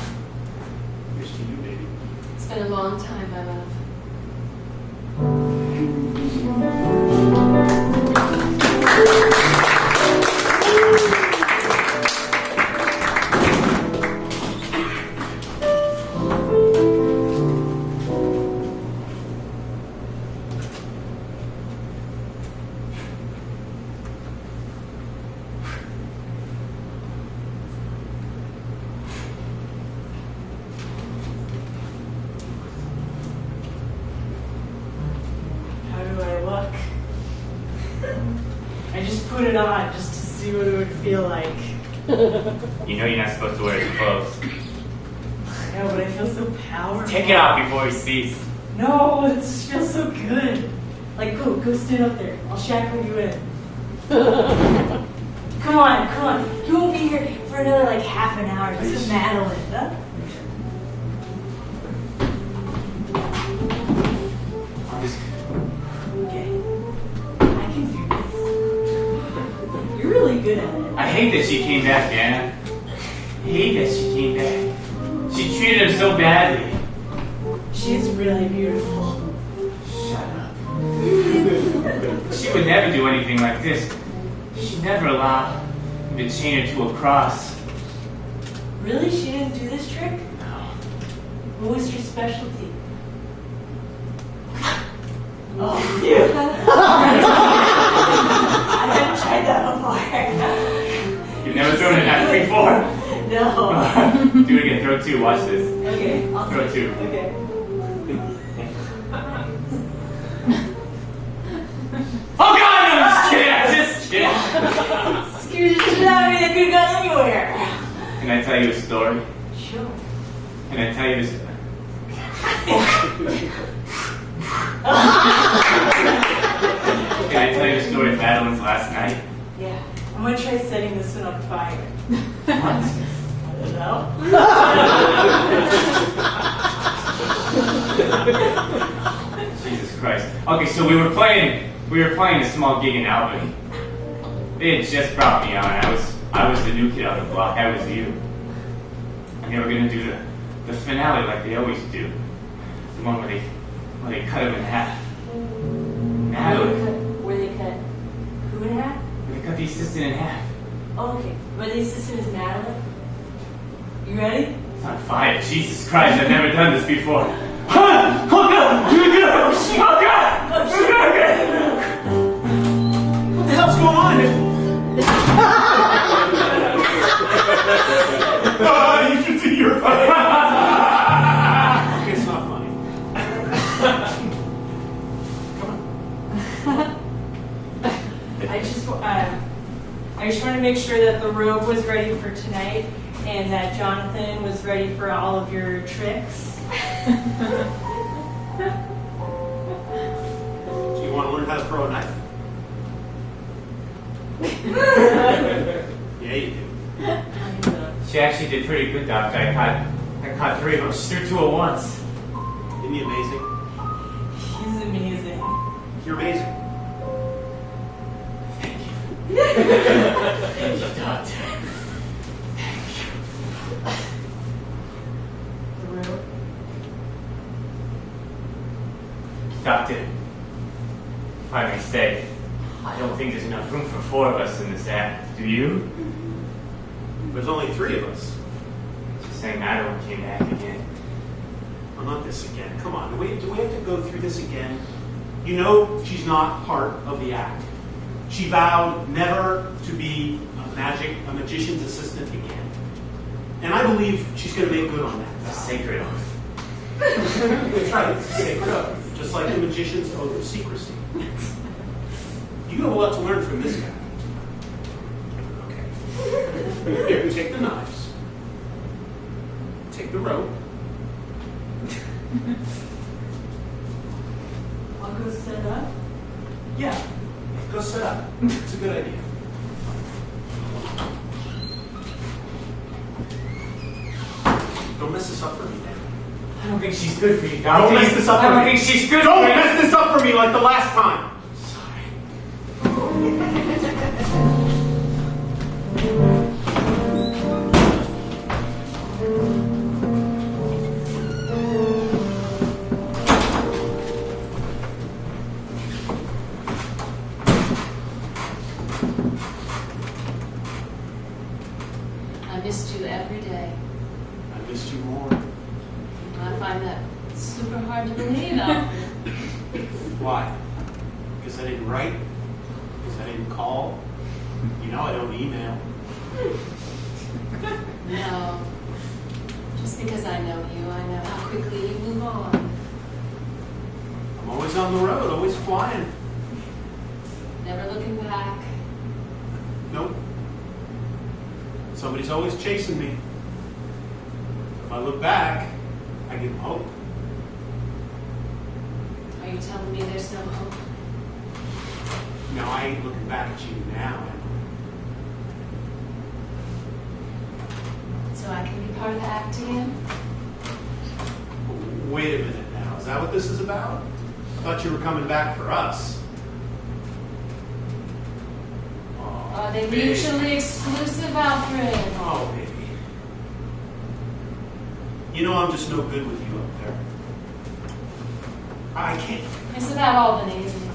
Speaker 2: Here's to you, baby.
Speaker 3: It's been a long time, my love.
Speaker 7: How do I look? I just put it on just to see what it would feel like.
Speaker 5: You know you're not supposed to wear his clothes.
Speaker 7: I know, but I feel so powerful.
Speaker 5: Take it off before he sees.
Speaker 7: No, it just feels so good. Like, go stand up there. I'll shackle you in.
Speaker 4: Come on. You won't be here for another like half an hour. This is Madeline. Huh? Okay. I can do this.
Speaker 7: You're really good at it.
Speaker 5: I hate that she came back, Anna. I hate that she came back. She treated him so badly.
Speaker 7: She's really beautiful.
Speaker 5: Shut up. She would never do anything like this. She'd never allow him to chain her to a cross.
Speaker 4: Really? She didn't do this trick?
Speaker 5: No.
Speaker 4: What was your specialty?
Speaker 7: Oh, yeah.
Speaker 4: I haven't tried that before.
Speaker 5: You've never thrown a knife before?
Speaker 4: No.
Speaker 5: Do it again. Throw two. Watch this.
Speaker 4: Okay. I'll
Speaker 5: Throw two.
Speaker 4: Okay.
Speaker 5: Oh God! No, I'm just kidding. I'm just kidding.
Speaker 4: Scared the shit out of me. I could have gone anywhere.
Speaker 5: Can I tell you a story?
Speaker 4: Sure.
Speaker 5: Can I tell you this? Can I tell you a story of Madeline's last night?
Speaker 7: Yeah. I'm gonna try setting this one on fire.
Speaker 5: What?
Speaker 7: I don't know.
Speaker 5: Jesus Christ. Okay, so we were playing a small gig in Albany. They had just brought me on. I was the new kid on the block. I was you. And they were gonna do the finale like they always do. The one where they cut him in half. Madeline.
Speaker 4: Where they cut who in half?
Speaker 5: They cut the assistant in half.
Speaker 4: Oh, okay. Where the assistant is Madeline? You ready?
Speaker 5: It's on fire. Jesus Christ, I've never done this before. Oh God! Oh God! Oh God!
Speaker 2: What the hell's going on?
Speaker 7: I just want to make sure that the robe was ready for tonight and that Jonathan was ready for all of your tricks.
Speaker 2: So you want to learn how to throw a knife? Yeah, you do.
Speaker 5: She actually did pretty good, Doctor. I caught 3 of them. She threw 2 at once.
Speaker 2: Isn't he amazing?
Speaker 7: He's amazing.
Speaker 2: You're amazing.
Speaker 5: Thank you, Doctor.
Speaker 7: The robe.
Speaker 5: Doctor, if I may say, I don't think there's enough room for 4 of us in this act. Do you?
Speaker 2: There's only 3 of us.
Speaker 5: Just saying Madeline came back again.
Speaker 2: Well, not this again. Come on. Do we have to go through this again? You know she's not part of the act. She vowed never to be a magician's assistant again. And I believe she's going to make good on that.
Speaker 5: It's a sacred oath.
Speaker 2: That's right. It's a sacred oath. Just like the magician's oath of secrecy. You have a lot to learn from this guy. Okay. Here, take the knives. Take the rope.
Speaker 7: I'll go set up.
Speaker 2: Yeah. Go set up. It's a good idea. Don't mess this up for me, man.
Speaker 5: I don't think she's good for you, Doctor.
Speaker 2: Don't mess this up for me.
Speaker 5: I don't think she's good
Speaker 2: Don't
Speaker 5: for you.
Speaker 2: mess this up for me like the last time.
Speaker 3: I missed you every day.
Speaker 2: I missed you more.
Speaker 3: I find that super hard to believe, Alfred.
Speaker 2: Why? Because I didn't write? Because I didn't call? You know I don't email.
Speaker 3: No. Just because I know you, I know how quickly you move on.
Speaker 2: I'm always on the road, always flying.
Speaker 3: Never looking back.
Speaker 2: Nope. Somebody's always chasing me. If I look back, I give them hope.
Speaker 3: Are you telling me there's no hope?
Speaker 2: No, I ain't looking back at you now.
Speaker 3: So I can be part of the act again?
Speaker 2: Wait a minute now. Is that what this is about? I thought you were coming back for us.
Speaker 3: Are they
Speaker 2: baby.
Speaker 3: mutually exclusive, Alfred?
Speaker 2: Oh, baby. You know I'm just no good with you up there. I can't.
Speaker 3: It's about Albany, isn't it?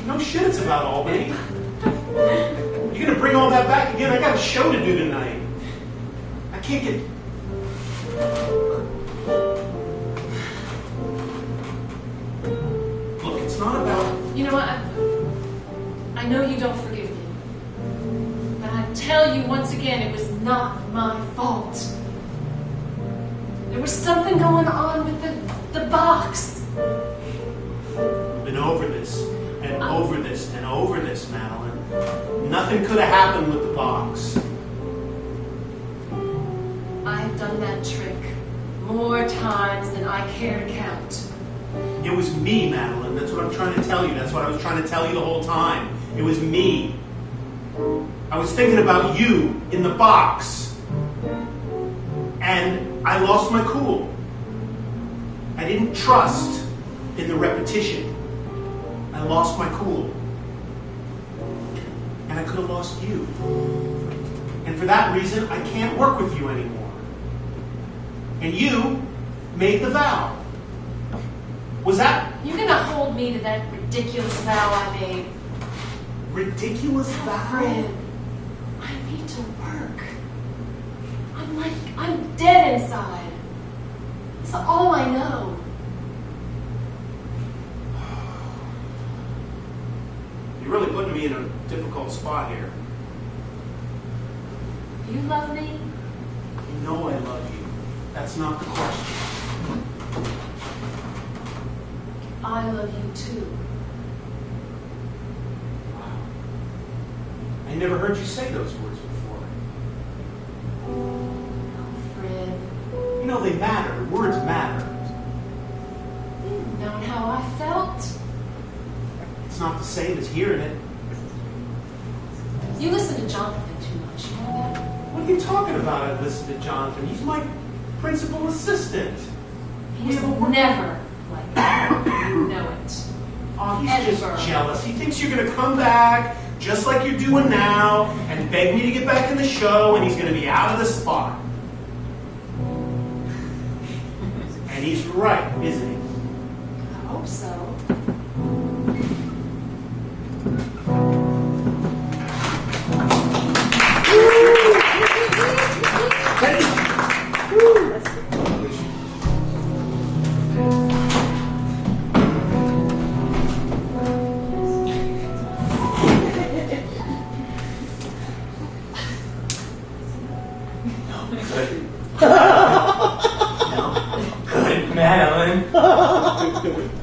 Speaker 2: No shit, it's about Albany. You're gonna bring all that back again? I got a show to do tonight. I can't get. Look, it's not about.
Speaker 3: You know what? I know you don't forgive me. But I tell you once again, it was not my fault. There was something going on with the box.
Speaker 2: We've been over this, and over this, and over this, Madeline. Nothing could have happened with the box.
Speaker 3: I've done that trick more times than I care to count.
Speaker 2: It was me, Madeline. That's what I'm trying to tell you. That's what I was trying to tell you the whole time. It was me. I was thinking about you in the box. And I lost my cool. I didn't trust in the repetition. I lost my cool. And I could have lost you. And for that reason, I can't work with you anymore. And you made the vow. Was that
Speaker 3: You're gonna hold me to that ridiculous vow I made.
Speaker 2: ridiculous vow?
Speaker 3: Alfred, I need to work. I'm dead inside. It's all I know.
Speaker 2: You're really putting me in a difficult spot here.
Speaker 3: You love me?
Speaker 2: You know I love you. That's not the question.
Speaker 3: I love you too.
Speaker 2: Wow. I never heard you say those words before.
Speaker 3: Oh, Fred.
Speaker 2: You know, they matter. Words matter.
Speaker 3: Knowing how I felt.
Speaker 2: It's not the same as hearing it.
Speaker 3: You listen to Jonathan too much, you know that?
Speaker 2: What are you talking about? I listen to Jonathan. He's my principal assistant.
Speaker 3: He's never like that. You know it.
Speaker 2: Oh, he's
Speaker 3: Ever.
Speaker 2: just jealous. He thinks you're going to come back, just like you're doing now, and beg me to get back in the show, and he's going to be out of the spot. And he's right, isn't he?
Speaker 3: I hope so.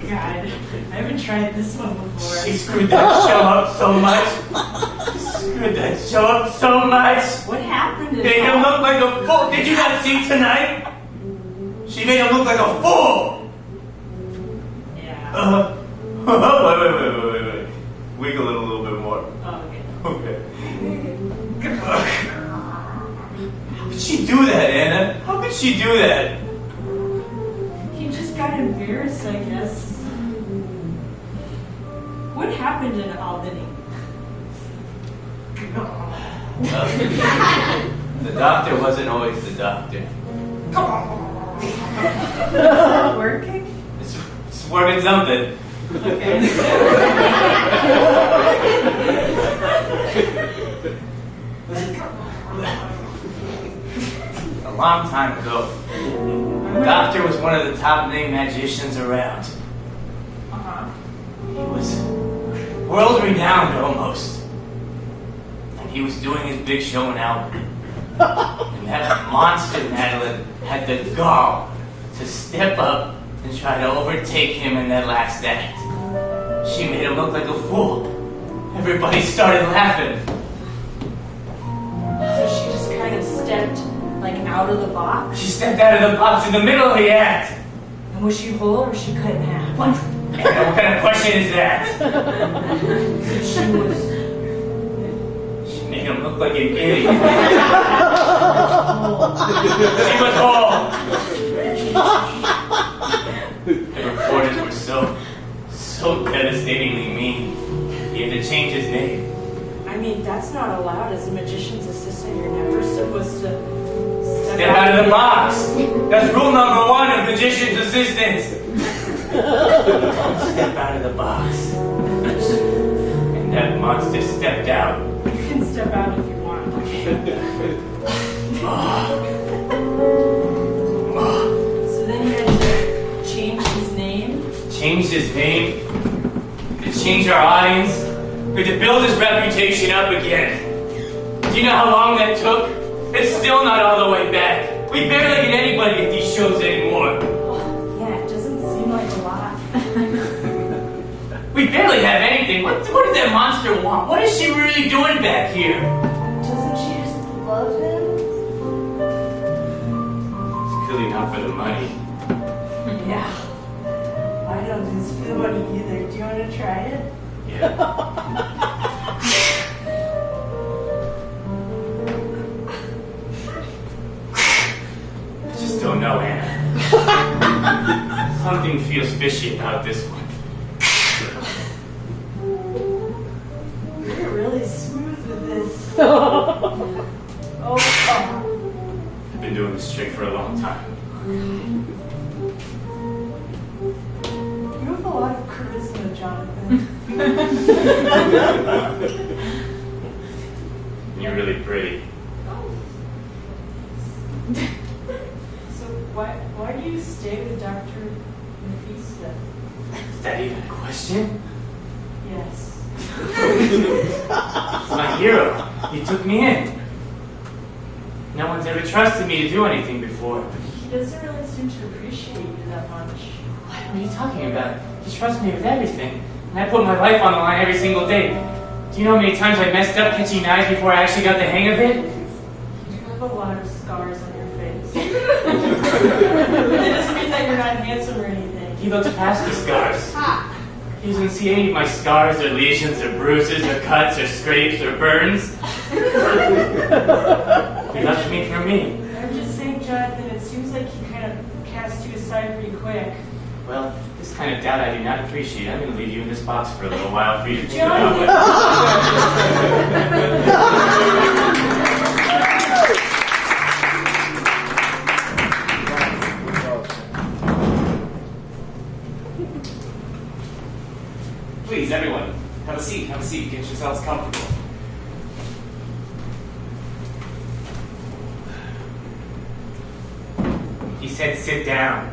Speaker 7: God, I haven't tried this one before.
Speaker 5: She screwed that show up so much. Screwed that show up so much.
Speaker 7: What happened?
Speaker 5: Made him look like a fool. Did you not see tonight? She made him look like a fool.
Speaker 7: Yeah.
Speaker 5: Wait. Wiggle it a little bit more.
Speaker 7: Oh, okay.
Speaker 5: Okay. How could she do that, Anna? How could she do that?
Speaker 7: He just got embarrassed, I guess. What happened in Albany?
Speaker 5: The doctor wasn't always the doctor.
Speaker 7: Is that working?
Speaker 5: It's working something.
Speaker 7: Okay.
Speaker 5: A long time ago, the doctor was one of the top name magicians around. He was world renowned almost. And he was doing his big show in Albany. And that monster Madeline had the gall to step up and try to overtake him in that last act. She made him look like a fool. Everybody started laughing.
Speaker 7: So she just kind of stepped, like, out of the box?
Speaker 5: She stepped out of the box in the middle of the act.
Speaker 7: And was she whole or was she cut in half?
Speaker 5: What? Anna, what kind of question is that?
Speaker 7: So she was...
Speaker 5: She made him look like an idiot. She was whole. The reporters were so devastatingly mean. He had to change his name.
Speaker 7: I mean, that's not allowed. As a magician's assistant, you're never supposed to
Speaker 5: Step out of the box. That's rule number 1 of magician's assistants. Step out of the box. And that monster stepped out.
Speaker 7: You can step out if you want. So then you had to change his name?
Speaker 5: Changed his name. To change our audience. We had to build his reputation up again. Do you know how long that took? It's still not all the way back. We barely get anybody at these shows anymore.
Speaker 7: Yeah, it doesn't seem like a lot.
Speaker 5: We barely have anything. What does that monster want? What is she really doing back here?
Speaker 7: Doesn't she just love him?
Speaker 5: It's clearly not for the money.
Speaker 7: Yeah. I don't just feel money either. Do you want to try it?
Speaker 5: Yeah. I just don't know, Anna. Something feels fishy about this one.
Speaker 7: You're really smooth with this. Oh.
Speaker 5: I've been doing this trick for a long time.
Speaker 7: You have a lot of charisma, Jonathan.
Speaker 5: You're really pretty.
Speaker 7: So why do you stay with Dr. Nafisa?
Speaker 5: Is that even a question?
Speaker 7: Yes.
Speaker 5: He's my hero. He took me in. No one's ever trusted me to do anything before.
Speaker 7: He doesn't really seem to appreciate you that much.
Speaker 5: What are you talking about? He trusts me with everything. And I put my life on the line every single day. Do you know how many times I messed up catching knives before I actually got the hang of it?
Speaker 7: You have a lot of scars on your face. That doesn't mean that you're not handsome or anything.
Speaker 5: He looks past the scars. He doesn't see any of my scars or lesions or bruises or cuts or scrapes or burns. He loves me for me.
Speaker 7: I'm just saying, Jonathan, it seems like he kind of cast you aside pretty quick.
Speaker 5: Well, this kind of doubt I do not appreciate. I'm going to leave you in this box for a little while for you to think
Speaker 7: Jonathan!
Speaker 5: about
Speaker 1: Please, everyone, have a seat, get yourselves comfortable.
Speaker 5: He said sit down.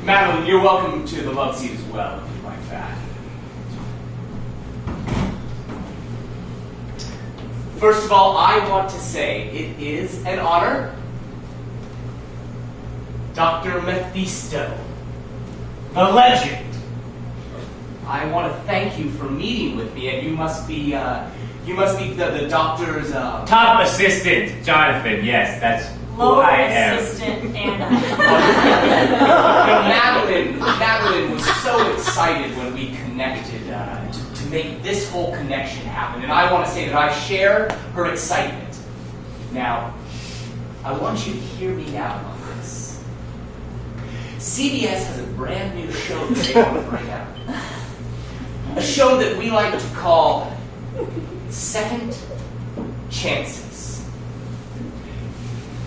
Speaker 1: Madeline, you're welcome to the love seat as well, if you'd like that. First of all, I want to say it is an honor. Dr. Mephisto, the legend. I want to thank you for meeting with me, and you must be the doctor's
Speaker 5: Top assistant, Jonathan. Yes, that's who
Speaker 7: Lower
Speaker 5: I am.
Speaker 7: assistant Anna.
Speaker 1: Madeline was so excited when we connected to make this whole connection happen, and I want to say that I share her excitement. Now, I want you to hear me out on this. CBS has a brand new show that they want to bring out. A show that we like to call Second Chances.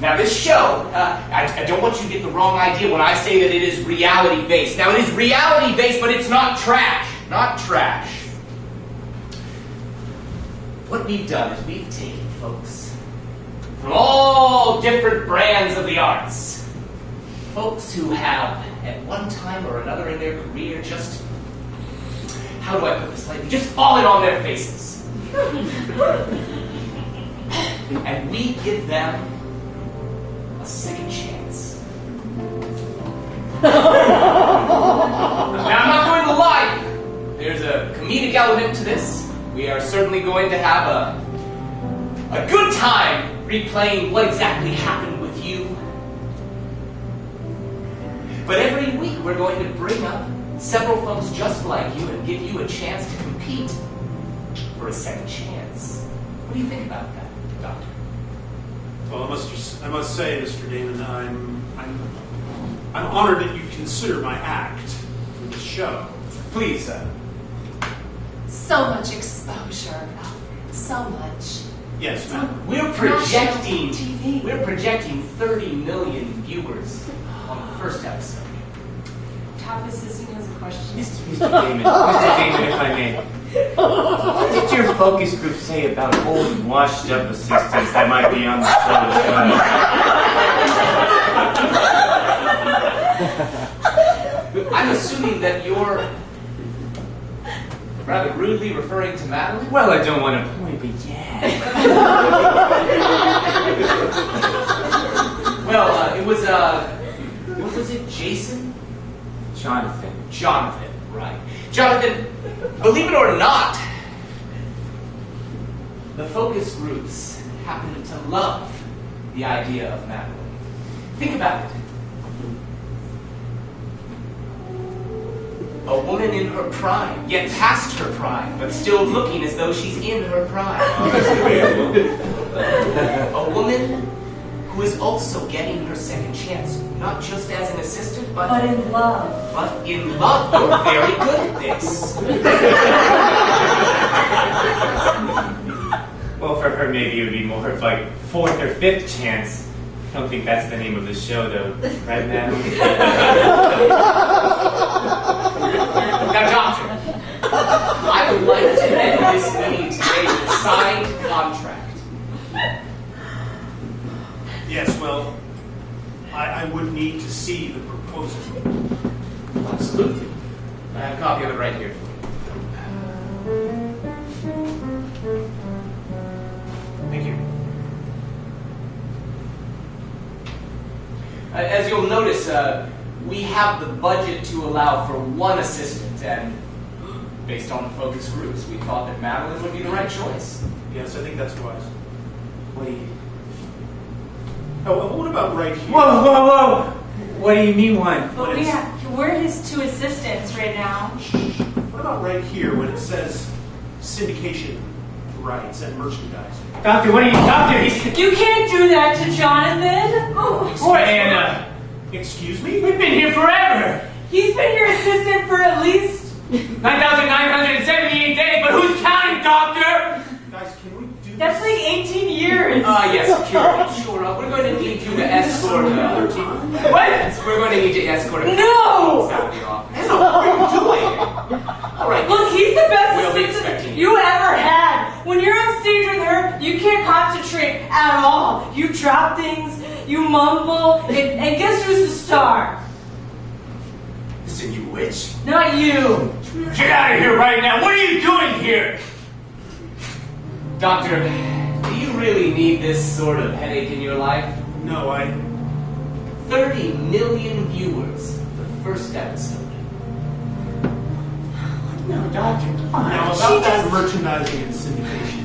Speaker 1: Now this show, I don't want you to get the wrong idea when I say that it is reality-based. Now it is reality-based, but it's not trash. Not trash. What we've done is we've taken folks from all different brands of the arts. Folks who have, at one time or another in their career, just, how do I put this lightly, just fallen on their faces. And we give them a second chance. Now, I'm not going to lie. There's a comedic element to this. We are certainly going to have a good time replaying what exactly happened with you. But every week we're going to bring up several folks just like you and give you a chance to compete for a second chance. What do you think about that, Doctor?
Speaker 2: Well, I must say, Mr. Damon, I'm honored that you consider my act for this show.
Speaker 1: Please, sir.
Speaker 3: So much exposure. So much.
Speaker 2: Yes, ma'am.
Speaker 1: We're projecting 30 million viewers on the first episode.
Speaker 3: Top assistant has a question.
Speaker 5: Mr. Damon, if I may. What did your focus group say about old, washed-up assistants that might be on the
Speaker 1: show? I'm assuming that you're rather rudely referring to Madeline?
Speaker 5: Well, I don't want to point, but yeah.
Speaker 1: Well, it was, what was it, Jason? Jonathan, right. Jonathan, believe it or not, the focus groups happen to love the idea of Madeline. Think about it. A woman in her prime, yet past her prime, but still looking as though she's in her prime. A woman who is also getting her second chance, not just as an assistant,
Speaker 4: But in love.
Speaker 1: But in love, you're very good at this.
Speaker 5: Well, for her, maybe it would be more of like fourth or fifth chance. I don't think that's the name of the show, though. Right, Madeline?
Speaker 1: Now, Doctor, I would like to end this meeting today with a signed contract.
Speaker 2: Yes, well, I would need to see the proposal.
Speaker 1: Absolutely. I have a copy of it right here for you. Thank you. As you'll notice, we have the budget to allow for one assistant, and based on the focus groups, we thought that Madeline would be the right choice.
Speaker 2: Yes, I think that's wise.
Speaker 5: What do you...
Speaker 2: Oh, what about right here?
Speaker 5: Whoa, whoa, whoa! What do you mean one?
Speaker 7: But we're his two assistants right now.
Speaker 2: What about right here when it says syndication rights and merchandising?
Speaker 5: Doctor, what are you... Doctor, he's...
Speaker 7: You can't do that to Jonathan.
Speaker 5: Poor Anna.
Speaker 2: Excuse me?
Speaker 5: We've been here forever.
Speaker 7: He's been your assistant for at least...
Speaker 5: 9,978 days, but who's counting, Doctor?
Speaker 2: Guys, can we do
Speaker 7: That's
Speaker 2: this?
Speaker 7: like 18 years.
Speaker 1: Yes, security. Sure, we're going to need you to escort
Speaker 5: What?
Speaker 1: We're going to need you to escort her
Speaker 7: No!
Speaker 1: out of the office.
Speaker 2: Anna, what are you doing?
Speaker 1: All right.
Speaker 7: Look, he's the best
Speaker 1: We'll be
Speaker 7: assistant
Speaker 1: expecting
Speaker 7: you ever had. When you're on stage with her, you can't concentrate at all. You drop things, you mumble, and guess who's the star?
Speaker 1: Listen, you witch.
Speaker 7: Not you.
Speaker 5: Get out of here right now. What are you doing here?
Speaker 1: Doctor, do you really need this sort of headache in your life?
Speaker 2: No,
Speaker 1: 30 million viewers, the first episode.
Speaker 5: No, Doctor.
Speaker 2: Now, about that merchandising and syndication.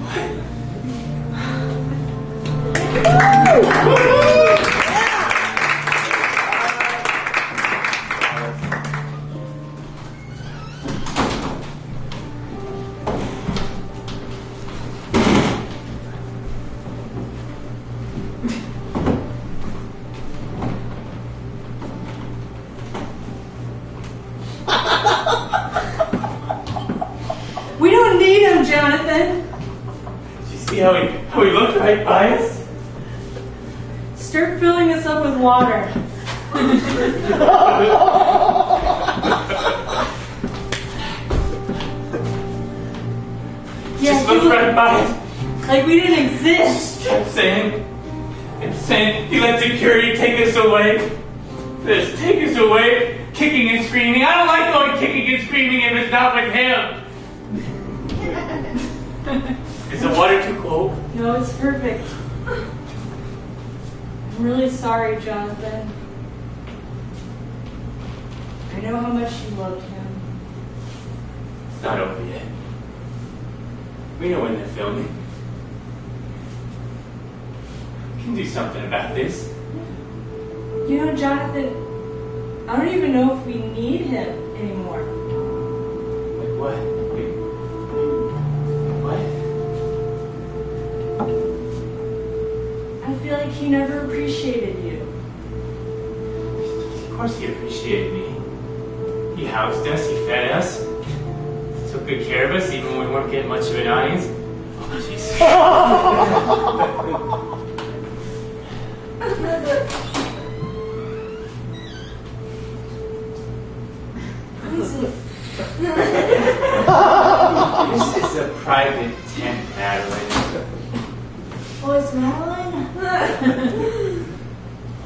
Speaker 7: We don't need him, Jonathan.
Speaker 5: Did you see how he looked right by us?
Speaker 7: Start filling us up with water.
Speaker 5: Just looked right by us.
Speaker 7: Like we didn't exist.
Speaker 5: Kept saying, he let security take us away. Just take us away, kicking and screaming. I don't like going kicking and screaming if it's not with him. Is the water too cold?
Speaker 7: No, it's perfect. I'm really sorry, Jonathan. I know how much you loved him.
Speaker 5: It's not over yet. We know when they're filming. We can do something about this.
Speaker 7: You know, Jonathan, I don't even know if we need him anymore.
Speaker 5: Like what? What?
Speaker 7: I feel like he never appreciated you.
Speaker 5: Of course he appreciated me. He housed us, he fed us, took good care of us even when we weren't getting much of an audience. Oh, jeez. This is a private tent, Madeline.
Speaker 4: Oh, it's Madeline?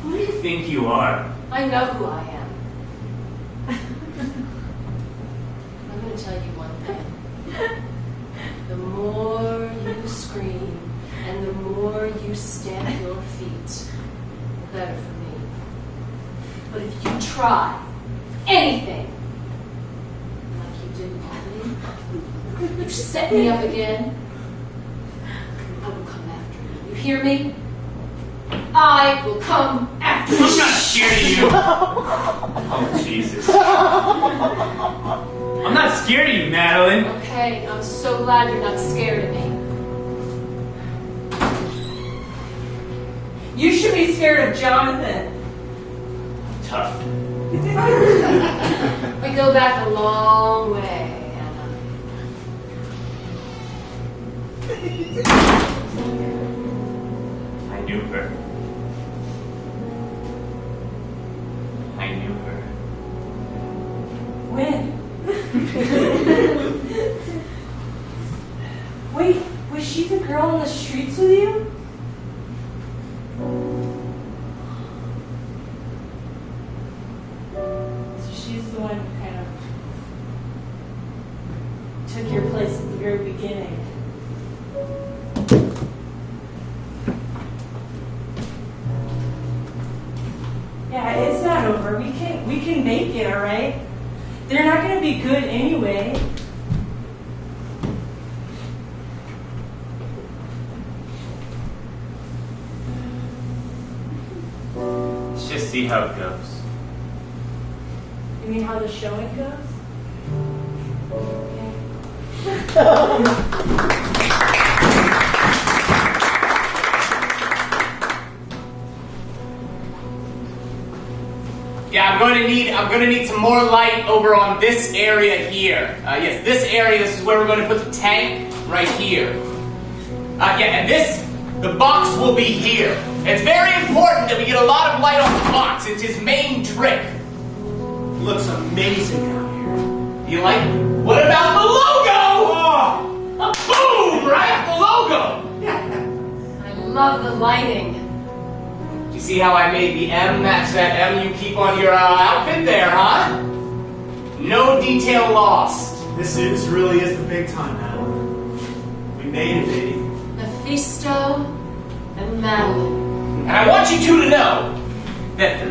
Speaker 5: Who do you think you are?
Speaker 3: I know who I am. I'm going to tell you one thing. The more you scream and the more you stamp your feet, the better for me. But if you try anything like you did with me, you set me up again, I will come after you. You hear me? I will come after you.
Speaker 5: I'm not scared of you. Oh, Jesus. I'm not scared of you, Madeline.
Speaker 3: Okay, I'm so glad you're not scared of me.
Speaker 7: You should be scared of Jonathan.
Speaker 5: Tough.
Speaker 3: We go back a long way, Anna.
Speaker 5: I knew her. I knew her.
Speaker 7: When? Wait, was she the girl on the streets with you? So she's the one who kind of took your place at the very beginning. Yeah, it's not over. We can can make it, all right? They're not going to be good anyway.
Speaker 5: Let's just see how it goes.
Speaker 4: You mean how the showing goes?
Speaker 1: Yeah, I'm going to need some more light over on this area here. Yes, this area. This is where we're going to put the tank right here. And the box will be here. It's very important that we get a lot of light on the box. It's his main trick.
Speaker 2: Looks amazing out here.
Speaker 1: You like it? What about the logo? Oh, boom! Right, the logo.
Speaker 3: I love the lighting.
Speaker 1: You see how I made the M match that M you keep on your outfit there, huh? No detail lost.
Speaker 2: This really is the big time now. We made it, baby.
Speaker 3: Mephisto and Madeline.
Speaker 1: And I want you two to know that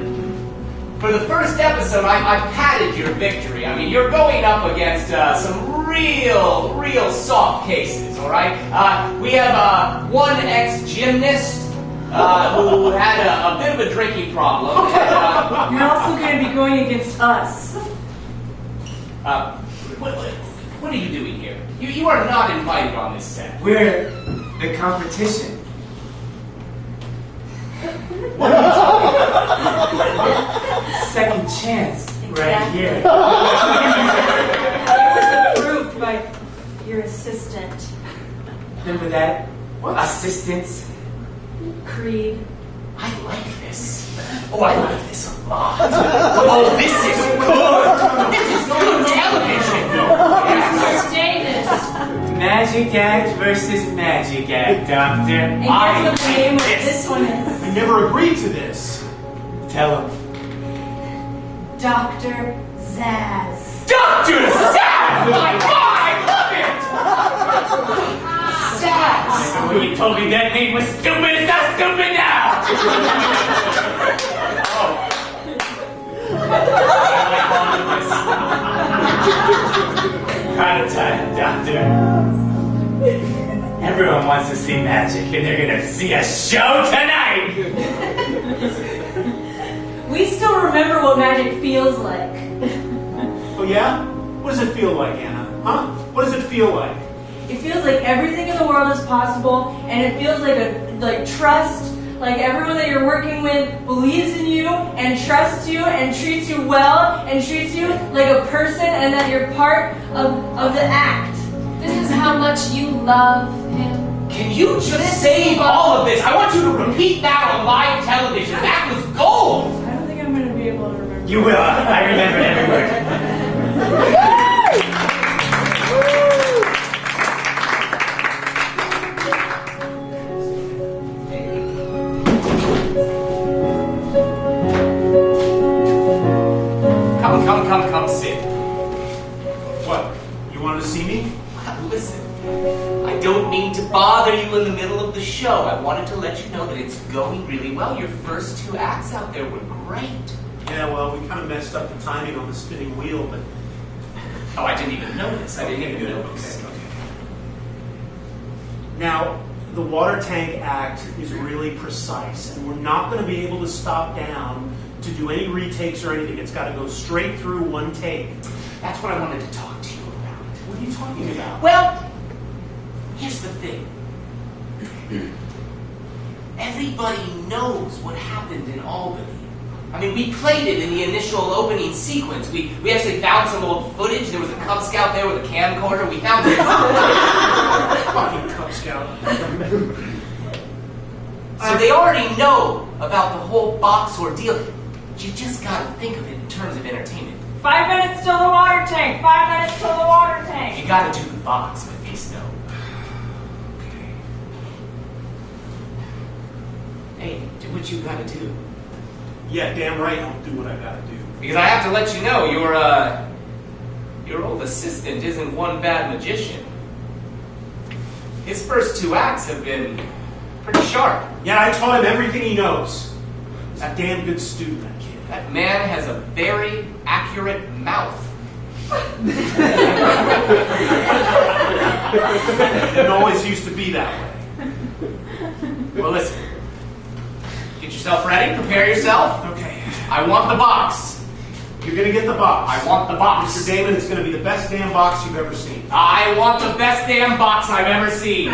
Speaker 1: for the first episode, I padded your victory. I mean, you're going up against some real soft cases, all right? We have one ex-gymnast who had a bit of a drinking problem. And,
Speaker 7: You're also going to be going against us.
Speaker 1: what are you doing here? You are not invited on this set.
Speaker 5: We're the competition. Second chance, right here.
Speaker 4: It was approved by your assistant,
Speaker 5: Remember that? Assistance.
Speaker 4: Creed.
Speaker 1: I like this. Oh, I like this a lot. Oh, this is good. This is good television.
Speaker 3: Mr. Davis.
Speaker 5: Magic act versus magic act, Doctor.
Speaker 7: And guess what the name of this one is?
Speaker 2: I never agreed to this.
Speaker 5: Tell him.
Speaker 4: Dr. Zaz.
Speaker 1: Dr. Zaz! My God, I love it! Zaz!
Speaker 5: When you told me that name was stupid, it's not stupid now! Prime time, Doctor. Everyone wants to see magic, and they're gonna see a show tonight!
Speaker 7: We still remember what magic feels like.
Speaker 2: Oh yeah? What does it feel like, Anna? Huh? What does it feel like?
Speaker 7: It feels like everything in the world is possible, and it feels like trust, like everyone that you're working with believes in you and trusts you and treats you well and treats you like a person, and that you're part of the act.
Speaker 3: This is how much you love him.
Speaker 1: Can you just save all of this? I want you to repeat that on live television. That was gold!
Speaker 7: I don't think I'm going to be able to remember.
Speaker 5: You will. I remembered every word.
Speaker 1: Come, sit.
Speaker 2: What? You wanted to see me?
Speaker 1: Listen, I don't mean to bother you in the middle of the show. I wanted to let you know that it's going really well. Your first two acts out there were great.
Speaker 2: Yeah, well, we kind of messed up the timing on the spinning wheel, but...
Speaker 1: Oh, I didn't even notice. I didn't even notice.
Speaker 2: Okay. Now, the water tank act is really precise, and we're not going to be able to stop down to do any retakes or anything. It's got to go straight through one take.
Speaker 1: That's what I wanted to talk to you about.
Speaker 2: What are you talking about?
Speaker 1: Well, here's the thing. Everybody knows what happened in Albany. I mean, we played it in the initial opening sequence. We actually found some old footage. There was a Cub Scout there with a camcorder. We found it.
Speaker 2: Fucking Cub Scout.
Speaker 1: So they already know about the whole box ordeal. You just gotta think of it in terms of entertainment.
Speaker 7: 5 minutes till the water tank. 5 minutes till the water tank.
Speaker 1: You gotta do the box, Mephisto. Hey, do what you gotta do.
Speaker 2: Yeah, damn right I'll do what I gotta do.
Speaker 1: Because I have to let you know, your old assistant isn't one bad magician. His first two acts have been pretty sharp.
Speaker 2: Yeah, I taught him everything he knows. He's a damn good student, that kid.
Speaker 1: That man has a very accurate mouth.
Speaker 2: It always used to be that way.
Speaker 1: Well, listen. Get yourself ready. Prepare yourself.
Speaker 2: Okay.
Speaker 1: I want the box.
Speaker 2: You're gonna get the box.
Speaker 1: I want the box.
Speaker 2: Mr. Damon, it's gonna be the best damn box you've ever seen.
Speaker 1: I want the best damn box I've ever seen.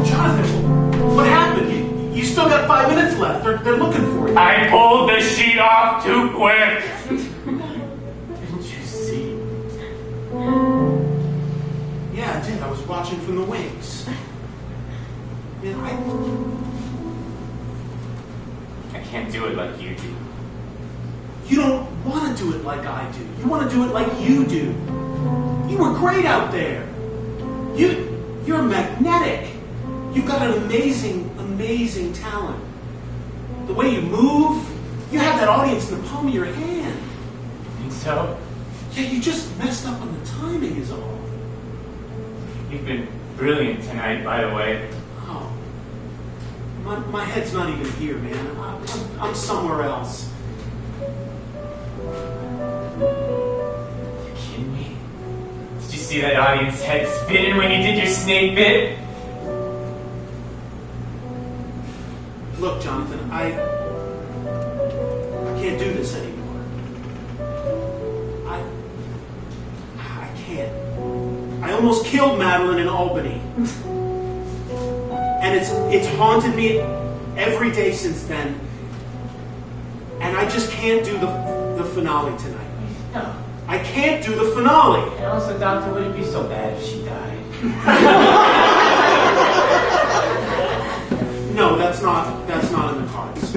Speaker 2: Jonathan, what happened? You still got 5 minutes left. They're looking for you.
Speaker 6: I pulled the sheet off too quick.
Speaker 2: Didn't you see? Yeah, I did. I was watching from the wings. Man,
Speaker 5: I can't do it like you do.
Speaker 2: You don't want to do it like I do. You want to do it like you do. You were great out there. You're magnetic. You've got an amazing, amazing talent. The way you move, you have that audience in the palm of your hand.
Speaker 5: Think so?
Speaker 2: Yeah, you just messed up on the timing is all.
Speaker 5: You've been brilliant tonight, by the way.
Speaker 2: Oh. My head's not even here, man. I'm somewhere else.
Speaker 5: You kidding me? Did you see that audience head spinning when you did your snake bit?
Speaker 2: Look, Jonathan, I can't do this anymore. I can't. I almost killed Madeline in Albany. And it's haunted me every day since then. And I just can't do the finale tonight.
Speaker 5: No.
Speaker 2: I can't do the finale.
Speaker 5: And also, Doctor, would it be so bad if she died?
Speaker 2: No, that's not in the cards.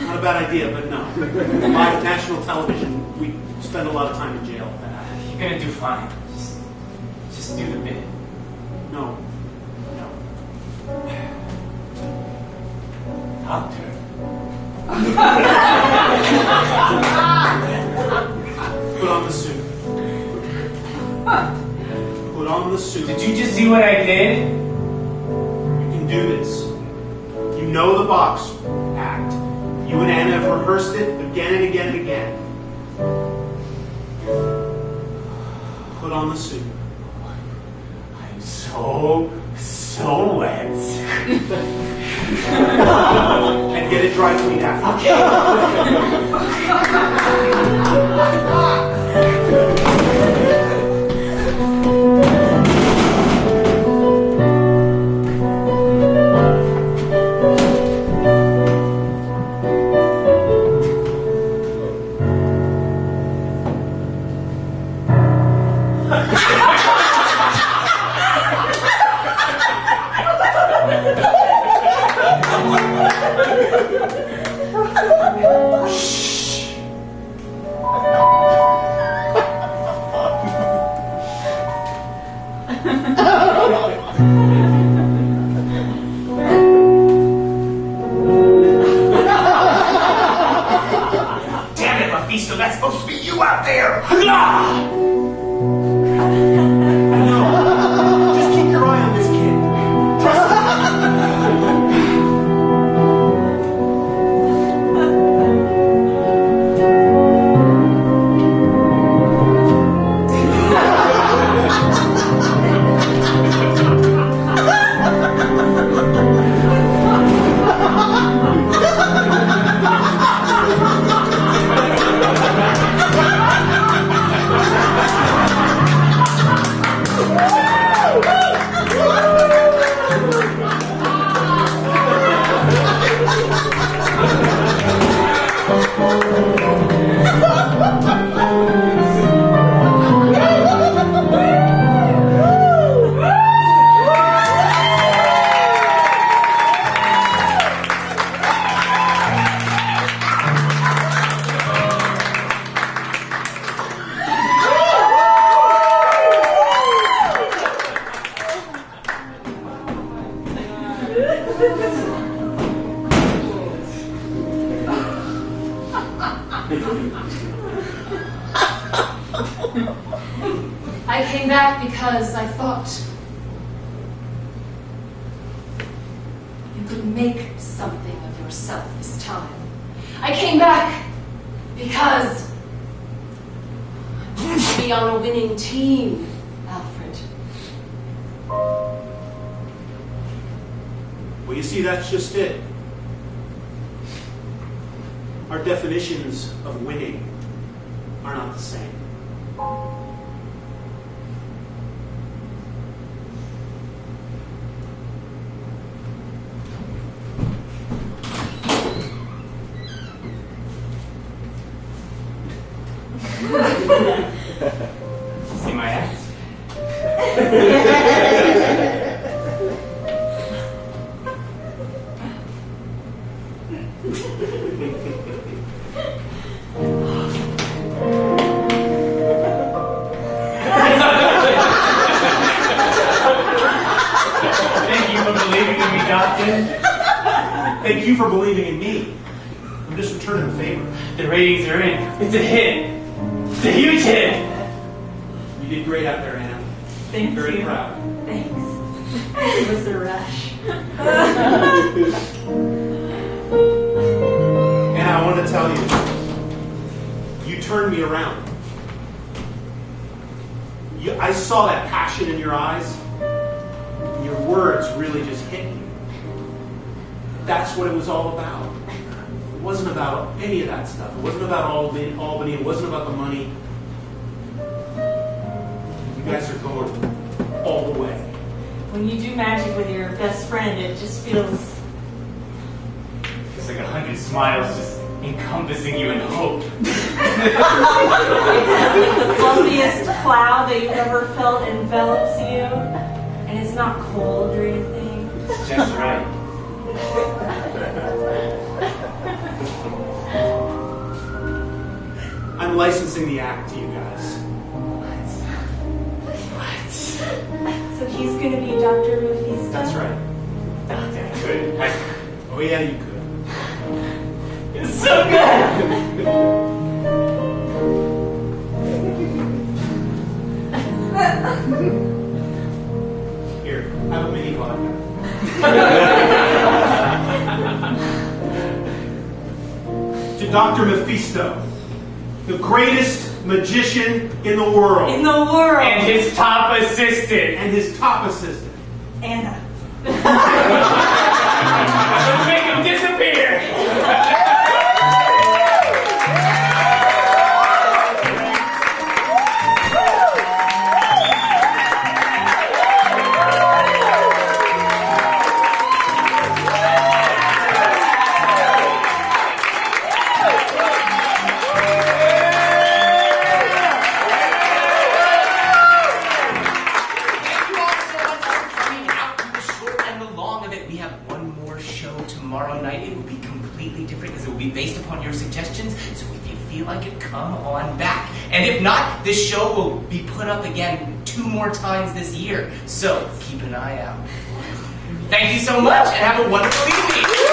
Speaker 2: Not a bad idea, but no. Live national television, we spend a lot of time in jail for that.
Speaker 5: You're gonna do fine. Just do the bit.
Speaker 2: No.
Speaker 5: Doctor.
Speaker 2: Put on the suit. Put on the suit.
Speaker 5: Did you just see what I did?
Speaker 2: You can do this. You know the box act. You and Anna have rehearsed it again and again and again. Put on the suit.
Speaker 5: I'm so wet.
Speaker 2: And get it dry clean after. Mephisto. That's supposed to be you out there.
Speaker 1: Ah!
Speaker 2: No. Just keep your eye on this kid. Trust me.
Speaker 3: I came back because I thought you could make something of yourself this time. I came back because I want to be on a winning team, Alfred.
Speaker 2: Well, you see, that's just it. Our definitions of winning are not the same.
Speaker 5: See my act?
Speaker 2: Thank you for believing in me, Doctor. Thank you for believing in me. I'm just returning the favor.
Speaker 5: The ratings are in. It's a hit. It's a huge hit.
Speaker 2: You did great out there, Anna.
Speaker 7: Thank
Speaker 2: I'm very
Speaker 7: you.
Speaker 2: proud.
Speaker 7: Thanks. It was a rush.
Speaker 2: Anna, I want to tell you, you turned me around. I saw that passion in your eyes, and your words really just hit me. That's what it was all about. It wasn't about any of that stuff. It wasn't about Albany. It wasn't about the money. You guys are going all the way.
Speaker 7: When you do magic with your best friend, it just feels...
Speaker 5: It's like 100 smiles just encompassing you in hope.
Speaker 7: It's like the fluffiest cloud that you've ever felt envelops you. And it's not cold or anything.
Speaker 5: It's just right.
Speaker 2: I'm licensing the act to you guys.
Speaker 7: So he's going to be Dr. Mephisto?
Speaker 2: That's right.
Speaker 5: Doctor, I could.
Speaker 2: Oh yeah, you could.
Speaker 5: It's so good!
Speaker 2: Here, have a mini vodka. To Dr. Mephisto, the greatest magician in the world.
Speaker 7: In the world.
Speaker 5: And his top assistant.
Speaker 2: And his top assistant.
Speaker 7: Anna.
Speaker 5: Let's make him disappear!
Speaker 1: based upon your suggestions, so if you feel like it, come on back. And if not, this show will be put up again 2 more times this year, so keep an eye out. Thank you so much, and have a wonderful evening.